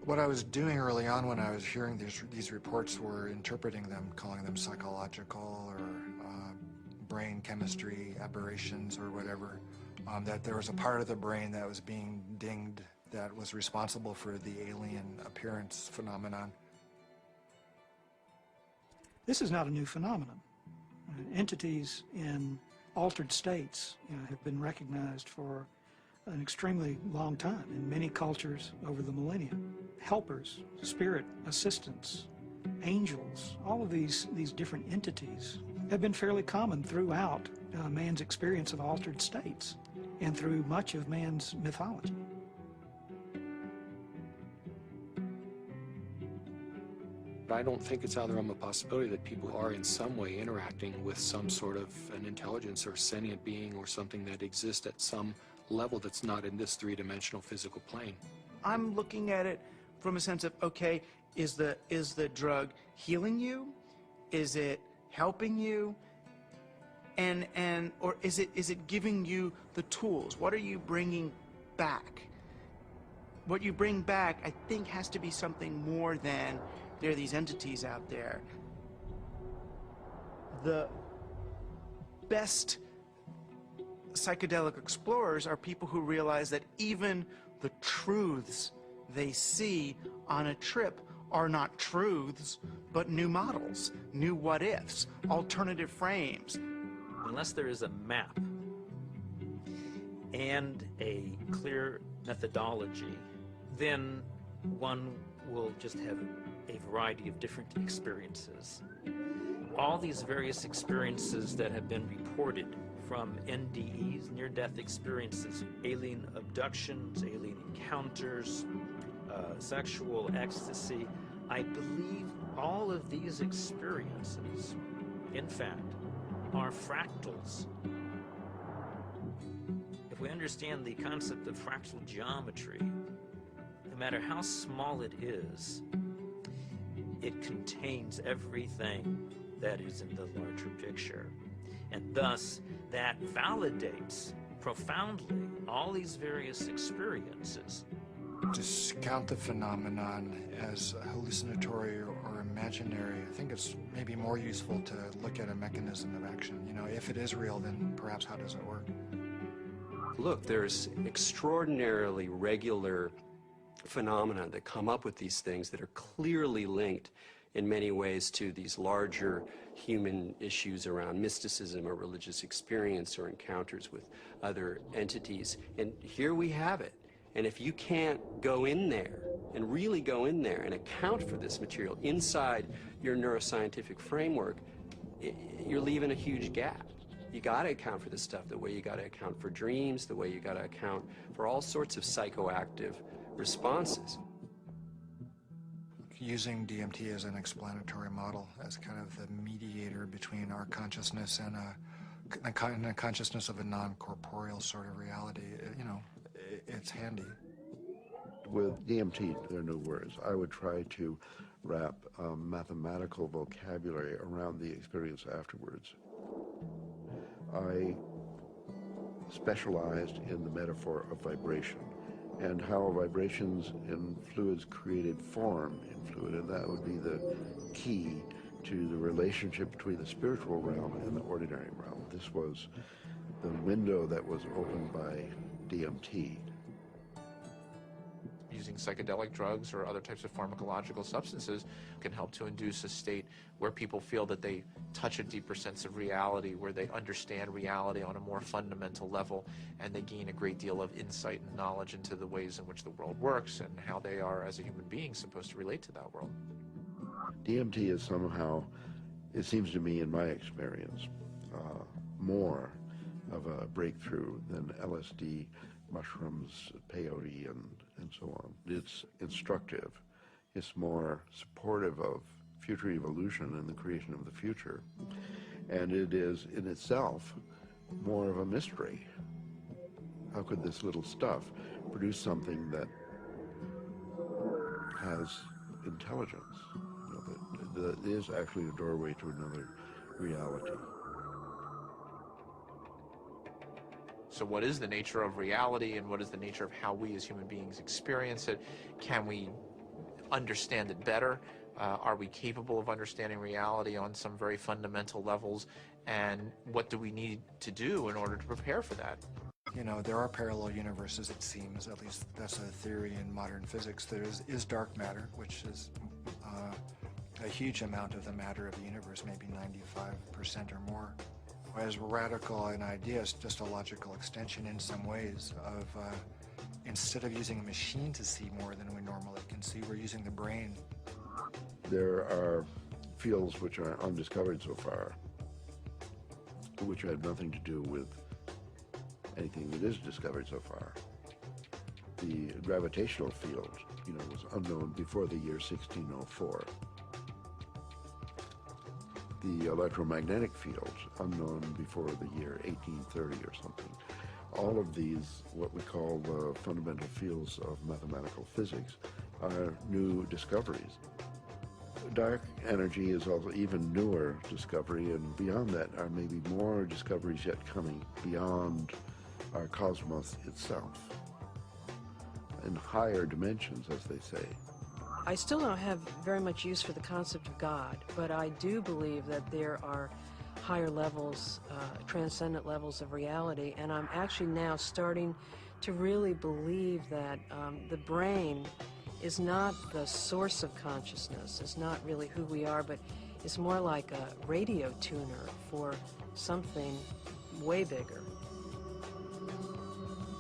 What I was doing early on when I was hearing these reports were interpreting them, calling them psychological or brain chemistry aberrations or whatever, that there was a part of the brain that was being dinged that was responsible for the alien appearance phenomenon. This is not a new phenomenon. Entities in altered states, have been recognized for an extremely long time in many cultures over the millennia. Helpers, spirit assistants, angels, all of these different entities have been fairly common throughout man's experience of altered states and through much of man's mythology. I don't think it's out of the realm of possibility that people are in some way interacting with some sort of an intelligence or sentient being or something that exists at some level that's not in this three-dimensional physical plane. I'm looking at it from a sense of, okay, is the drug healing you? Is it helping you? Or is it giving you the tools? What are you bringing back? What you bring back, I think, has to be something more than there are these entities out there. The best psychedelic explorers are people who realize that even the truths they see on a trip are not truths, but new models, new what-ifs, alternative frames. Unless there is a map and a clear methodology, then one will just have a variety of different experiences. All these various experiences that have been reported from NDEs, near-death experiences, alien abductions, alien encounters, sexual ecstasy, I believe all of these experiences, in fact, are fractals. If we understand the concept of fractal geometry, no matter how small it is, it contains everything that is in the larger picture. And thus, that validates profoundly all these various experiences. Discount the phenomenon as hallucinatory or imaginary. I think it's maybe more useful to look at a mechanism of action. If it is real, then perhaps how does it work? Look, there's extraordinarily regular phenomena that come up with these things that are clearly linked in many ways to these larger human issues around mysticism or religious experience or encounters with other entities. And here we have it. And if you can't go in there and really go in there and account for this material inside your neuroscientific framework, you're leaving a huge gap. You got to account for this stuff the way you got to account for dreams, the way you got to account for all sorts of psychoactive responses. Using DMT as an explanatory model, as kind of the mediator between our consciousness and a consciousness of a non-corporeal sort of reality, it's handy. With DMT, there are no words. I would try to wrap mathematical vocabulary around the experience afterwards. I specialized in the metaphor of vibration and how vibrations in fluids created form in fluid, and that would be the key to the relationship between the spiritual realm and the ordinary realm. This was the window that was opened by DMT. Using psychedelic drugs or other types of pharmacological substances can help to induce a state where people feel that they touch a deeper sense of reality, where they understand reality on a more fundamental level, and they gain a great deal of insight and knowledge into the ways in which the world works and how they are, as a human being, supposed to relate to that world. DMT is somehow, it seems to me in my experience, more of a breakthrough than LSD, mushrooms, peyote, and so on. It's instructive. It's more supportive of future evolution and the creation of the future. And it is, in itself, more of a mystery. How could this little stuff produce something that has intelligence, that is actually a doorway to another reality? So what is the nature of reality, and what is the nature of how we as human beings experience it? Can we understand it better? Are we capable of understanding reality on some very fundamental levels? And what do we need to do in order to prepare for that? You know, there are parallel universes, it seems, at least that's a theory in modern physics. There is dark matter, which is a huge amount of the matter of the universe, maybe 95% or more. As radical an idea, it's just a logical extension in some ways of, instead of using a machine to see more than we normally can see, we're using the brain. There are fields which are undiscovered so far, which have nothing to do with anything that is discovered so far. The gravitational field, was unknown before the year 1604. The electromagnetic field, unknown before the year 1830 or something. All of these, what we call the fundamental fields of mathematical physics, are new discoveries. Dark energy is also even newer discovery, and beyond that are maybe more discoveries yet coming beyond our cosmos itself, in higher dimensions, as they say. I still don't have very much use for the concept of God, but I do believe that there are higher levels, transcendent levels of reality, and I'm actually now starting to really believe that the brain is not the source of consciousness, it's not really who we are, but it's more like a radio tuner for something way bigger.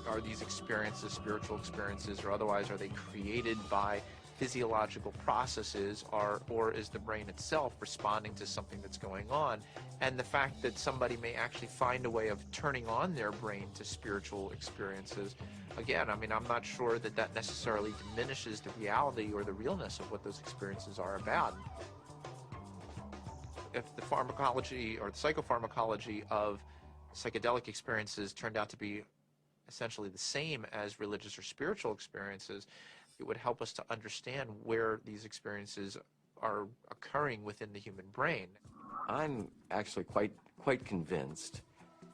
Are these experiences, spiritual experiences or otherwise, are they created by physiological processes, or is the brain itself responding to something that's going on? And the fact that somebody may actually find a way of turning on their brain to spiritual experiences, again, I mean, I'm not sure that that necessarily diminishes the reality or the realness of what those experiences are about. If the pharmacology or the psychopharmacology of psychedelic experiences turned out to be essentially the same as religious or spiritual experiences, it would help us to understand where these experiences are occurring within the human brain. I'm actually quite convinced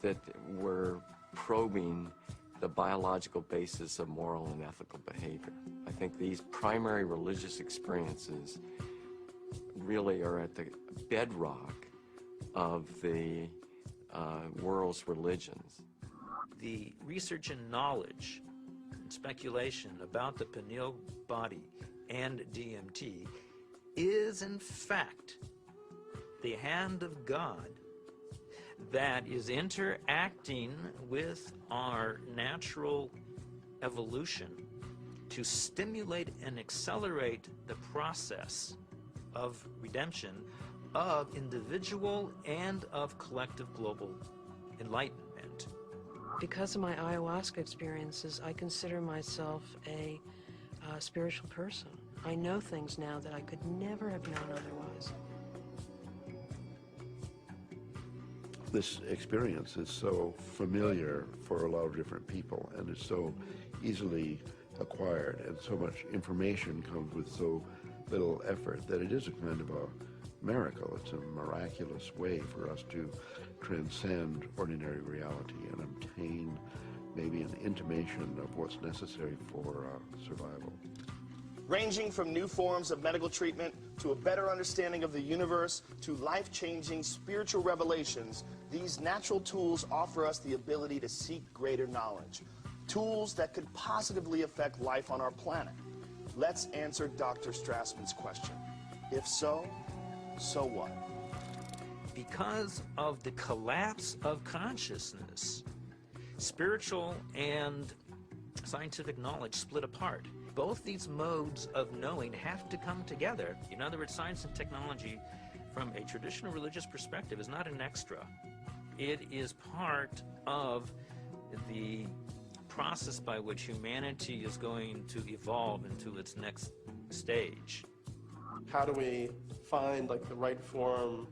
that we're probing the biological basis of moral and ethical behavior. I think these primary religious experiences really are at the bedrock of the world's religions. The research and knowledge and speculation about the pineal body and DMT is in fact the hand of God that is interacting with our natural evolution to stimulate and accelerate the process of redemption of individual and of collective global enlightenment. Because of my ayahuasca experiences, I consider myself a spiritual person. I know things now that I could never have known otherwise. This experience is so familiar for a lot of different people, and it's so easily acquired, and so much information comes with so little effort that it is a kind of a miracle. It's a miraculous way for us to transcend ordinary reality and obtain maybe an intimation of what's necessary for survival. Ranging from new forms of medical treatment to a better understanding of the universe to life-changing spiritual revelations, these natural tools offer us the ability to seek greater knowledge. Tools that could positively affect life on our planet. Let's answer Dr. Strassman's question. If so, so what? Because of the collapse of consciousness, spiritual and scientific knowledge split apart. Both these modes of knowing have to come together. In other words, science and technology, from a traditional religious perspective, is not an extra. It is part of the process by which humanity is going to evolve into its next stage. How do we find like the right form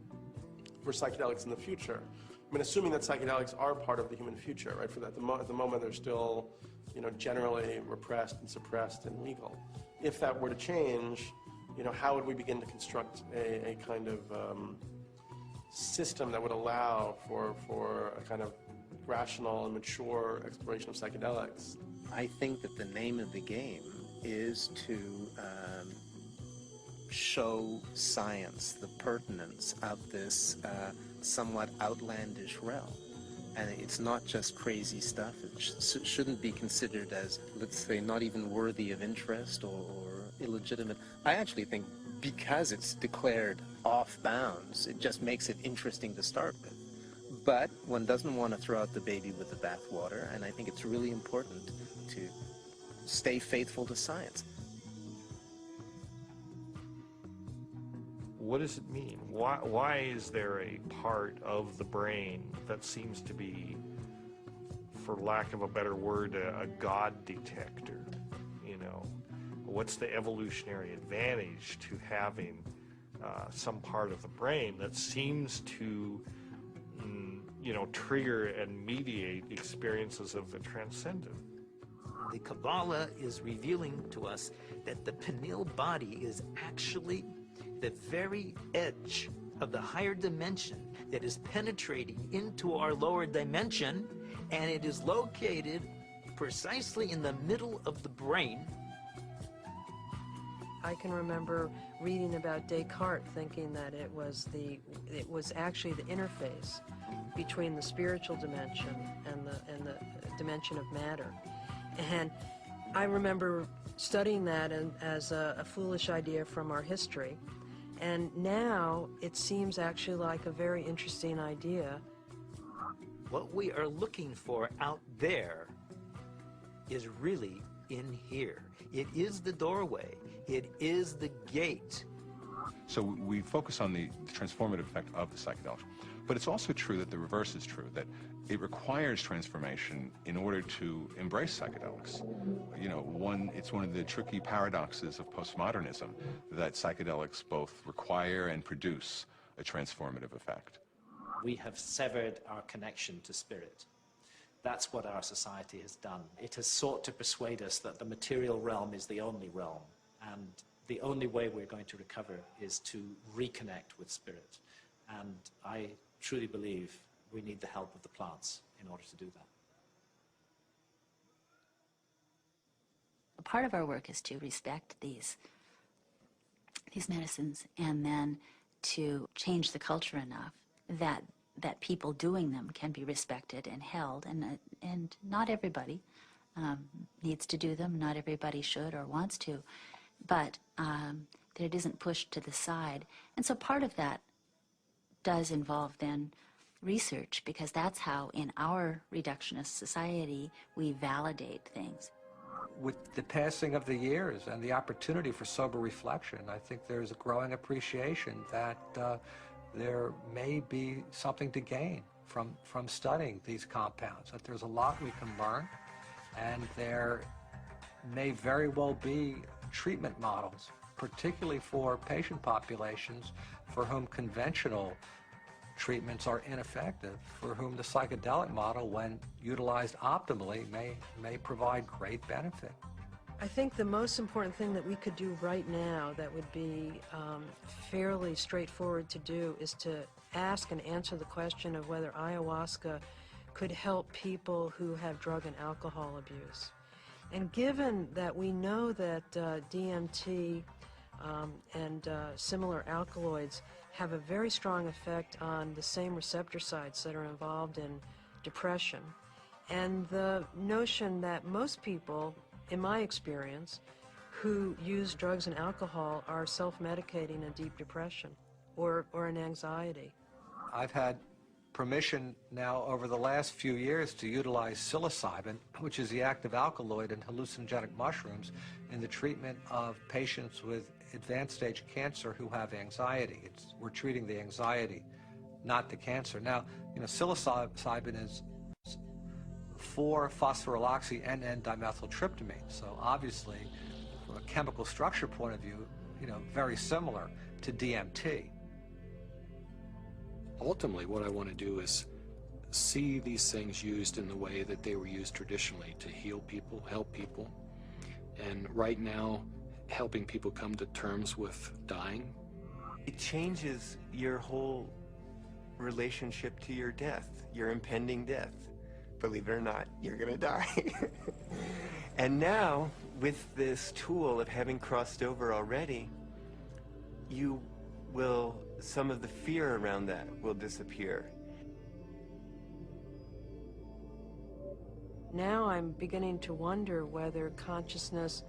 for psychedelics in the future? I mean, assuming that psychedelics are part of the human future, right? For that, at the moment, they're still, you know, generally repressed and suppressed and legal. If that were to change, you know, how would we begin to construct a kind of system that would allow for a kind of rational and mature exploration of psychedelics? I think that the name of the game is to show science the pertinence of this somewhat outlandish realm. And it's not just crazy stuff. It shouldn't be considered as, let's say, not even worthy of interest or illegitimate. I actually think because it's declared off bounds, it just makes it interesting to start with. But one doesn't want to throw out the baby with the bathwater, and I think it's really important to stay faithful to science. What does it mean? Why is there a part of the brain that seems to be, for lack of a better word, a God detector? You know, what's the evolutionary advantage to having some part of the brain that seems to, you know, trigger and mediate experiences of the transcendent? The Kabbalah is revealing to us that the pineal body is actually the very edge of the higher dimension that is penetrating into our lower dimension, and it is located precisely in the middle of the brain. I can remember reading about Descartes thinking that it was actually the interface between the spiritual dimension and the dimension of matter. And I remember studying that as a foolish idea from our history. And now it seems actually like a very interesting idea. What we are looking for out there is really in here. It is the doorway. It is the gate. So we focus on the transformative effect of the psychedelics. But it's also true that the reverse is true, that it requires transformation in order to embrace psychedelics. You know, it's one of the tricky paradoxes of postmodernism that psychedelics both require and produce a transformative effect. We have severed our connection to spirit. That's what our society has done. It has sought to persuade us that the material realm is the only realm, and the only way we're going to recover is to reconnect with spirit. And I truly believe we need the help of the plants in order to do that. Part of our work is to respect these medicines and then to change the culture enough that people doing them can be respected and held, and not everybody needs to do them, not everybody should or wants to, but that it isn't pushed to the side. And so part of that does involve then research, because that's how in our reductionist society we validate things. With the passing of the years and the opportunity for sober reflection, I think there's a growing appreciation that there may be something to gain from studying these compounds, that there's a lot we can learn, and there may very well be treatment models, particularly for patient populations for whom conventional treatments are ineffective, for whom the psychedelic model, when utilized optimally, may provide great benefit. I think the most important thing that we could do right now that would be fairly straightforward to do is to ask and answer the question of whether ayahuasca could help people who have drug and alcohol abuse. And given that we know that DMT and similar alkaloids have a very strong effect on the same receptor sites that are involved in depression, and the notion that most people, in my experience, who use drugs and alcohol are self-medicating a deep depression or an anxiety. I've had permission now over the last few years to utilize psilocybin, which is the active alkaloid in hallucinogenic mushrooms, in the treatment of patients with advanced stage cancer who have anxiety. We're treating the anxiety not the cancer. Now, psilocybin is 4-phosphoryloxy-N,N-dimethyltryptamine. So obviously, from a chemical structure point of view, very similar to DMT. Ultimately, what I want to do is see these things used in the way that they were used traditionally, to heal people, help people. And right now, helping people come to terms with dying. It changes your whole relationship to your death, your impending death. Believe it or not, you're gonna die. And now, with this tool of having crossed over already, some of the fear around that will disappear. Now I'm beginning to wonder whether consciousness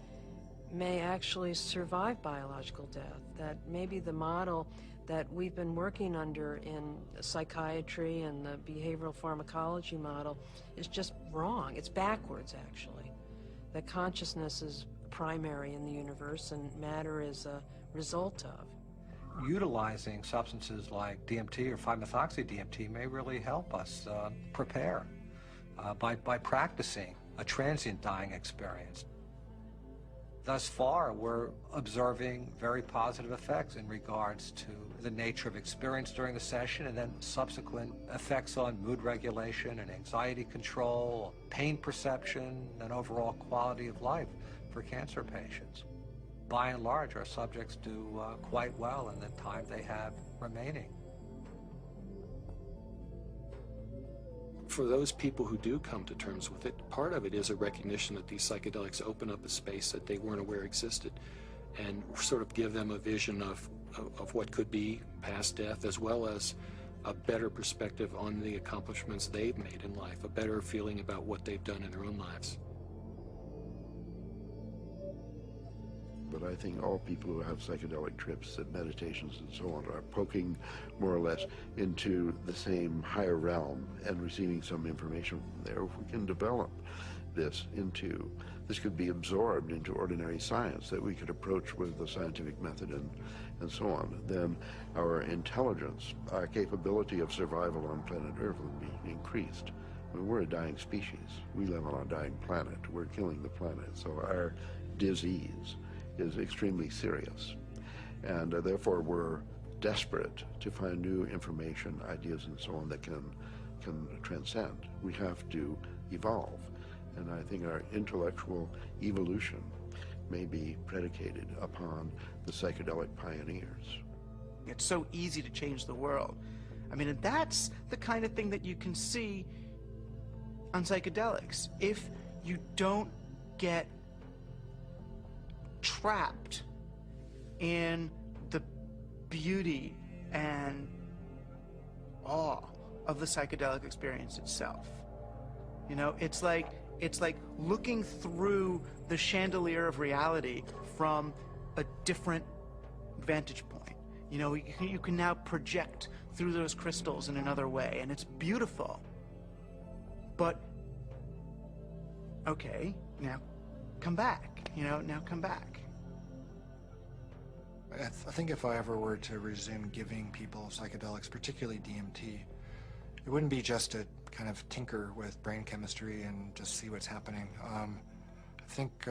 may actually survive biological death, that maybe the model that we've been working under in psychiatry and the behavioral pharmacology model is just wrong. It's backwards, actually. That consciousness is primary in the universe and matter is a result of. Utilizing substances like DMT or 5-methoxy-DMT may really help us prepare by practicing a transient dying experience. Thus far, we're observing very positive effects in regards to the nature of experience during the session and then subsequent effects on mood regulation and anxiety control, pain perception, and overall quality of life for cancer patients. By and large, our subjects do quite well in the time they have remaining. For those people who do come to terms with it, part of it is a recognition that these psychedelics open up a space that they weren't aware existed and sort of give them a vision of what could be past death, as well as a better perspective on the accomplishments they've made in life, a better feeling about what they've done in their own lives. But I think all people who have psychedelic trips and meditations and so on are poking more or less into the same higher realm and receiving some information from there. If we can develop this could be absorbed into ordinary science that we could approach with the scientific method and so on, then our intelligence, our capability of survival on planet Earth would be increased. I mean, we're a dying species. We live on a dying planet. We're killing the planet. So our disease is extremely serious, and therefore we're desperate to find new information, ideas, and so on that can transcend. We have to evolve, and I think our intellectual evolution may be predicated upon the psychedelic pioneers. It's so easy to change the world. I mean, and that's the kind of thing that you can see on psychedelics. If you don't get trapped in the beauty and awe of the psychedelic experience itself. It's like looking through the chandelier of reality from a different vantage point. You can now project through those crystals in another way, and it's beautiful. But okay, now come back. Now come back. I think if I ever were to resume giving people psychedelics, particularly DMT, it wouldn't be just to kind of tinker with brain chemistry and just see what's happening. I think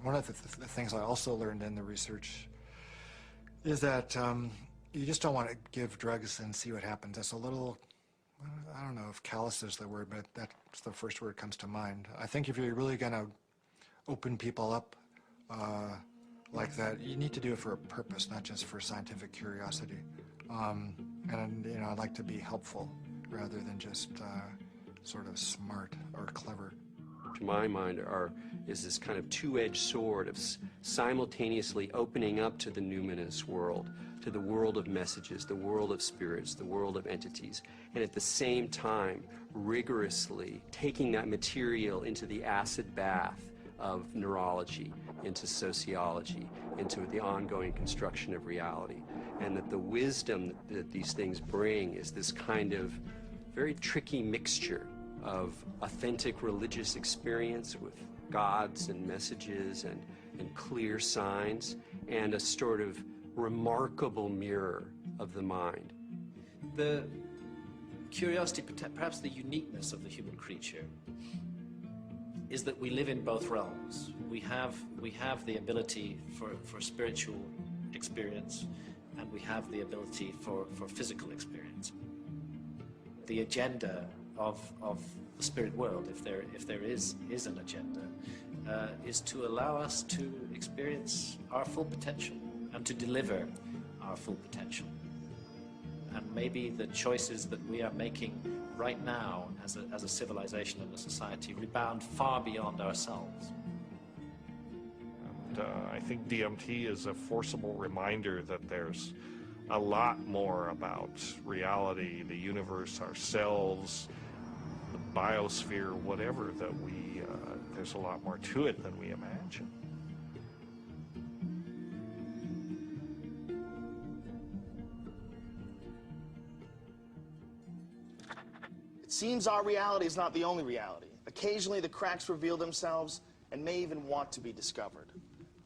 one of the things I also learned in the research is that you just don't want to give drugs and see what happens. That's a little, I don't know if callous is the word, but that's the first word that comes to mind. I think if you're really going to open people up like that, you need to do it for a purpose, not just for scientific curiosity. And I'd like to be helpful rather than just sort of smart or clever. To my mind, is this kind of two-edged sword of simultaneously opening up to the numinous world, to the world of messages, the world of spirits, the world of entities, and at the same time rigorously taking that material into the acid bath of neurology, into sociology, into the ongoing construction of reality. And that the wisdom that these things bring is this kind of very tricky mixture of authentic religious experience with gods and messages and clear signs, and a sort of remarkable mirror of the mind. The curiosity, perhaps the uniqueness of the human creature, is that we live in both realms. We have the ability for spiritual experience, and we have the ability for physical experience. The agenda of the spirit world, if there is an agenda, is to allow us to experience our full potential and to deliver our full potential. And maybe the choices that we are making right now as a civilization and a society rebound far beyond ourselves. And I think DMT is a forcible reminder that there's a lot more about reality, the universe, ourselves, the biosphere, whatever, that there's a lot more to it than we imagine. It seems our reality is not the only reality. Occasionally the cracks reveal themselves and may even want to be discovered.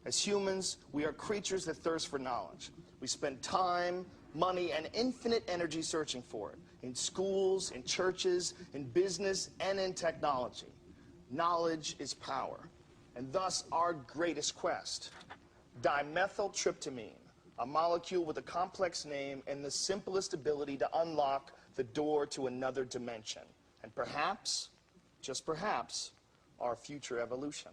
As humans, we are creatures that thirst for knowledge. We spend time, money, and infinite energy searching for it, in schools, in churches, in business, and in technology. Knowledge is power, and thus our greatest quest. Dimethyltryptamine, a molecule with a complex name and the simplest ability to unlock the door to another dimension, and perhaps, just perhaps, our future evolution.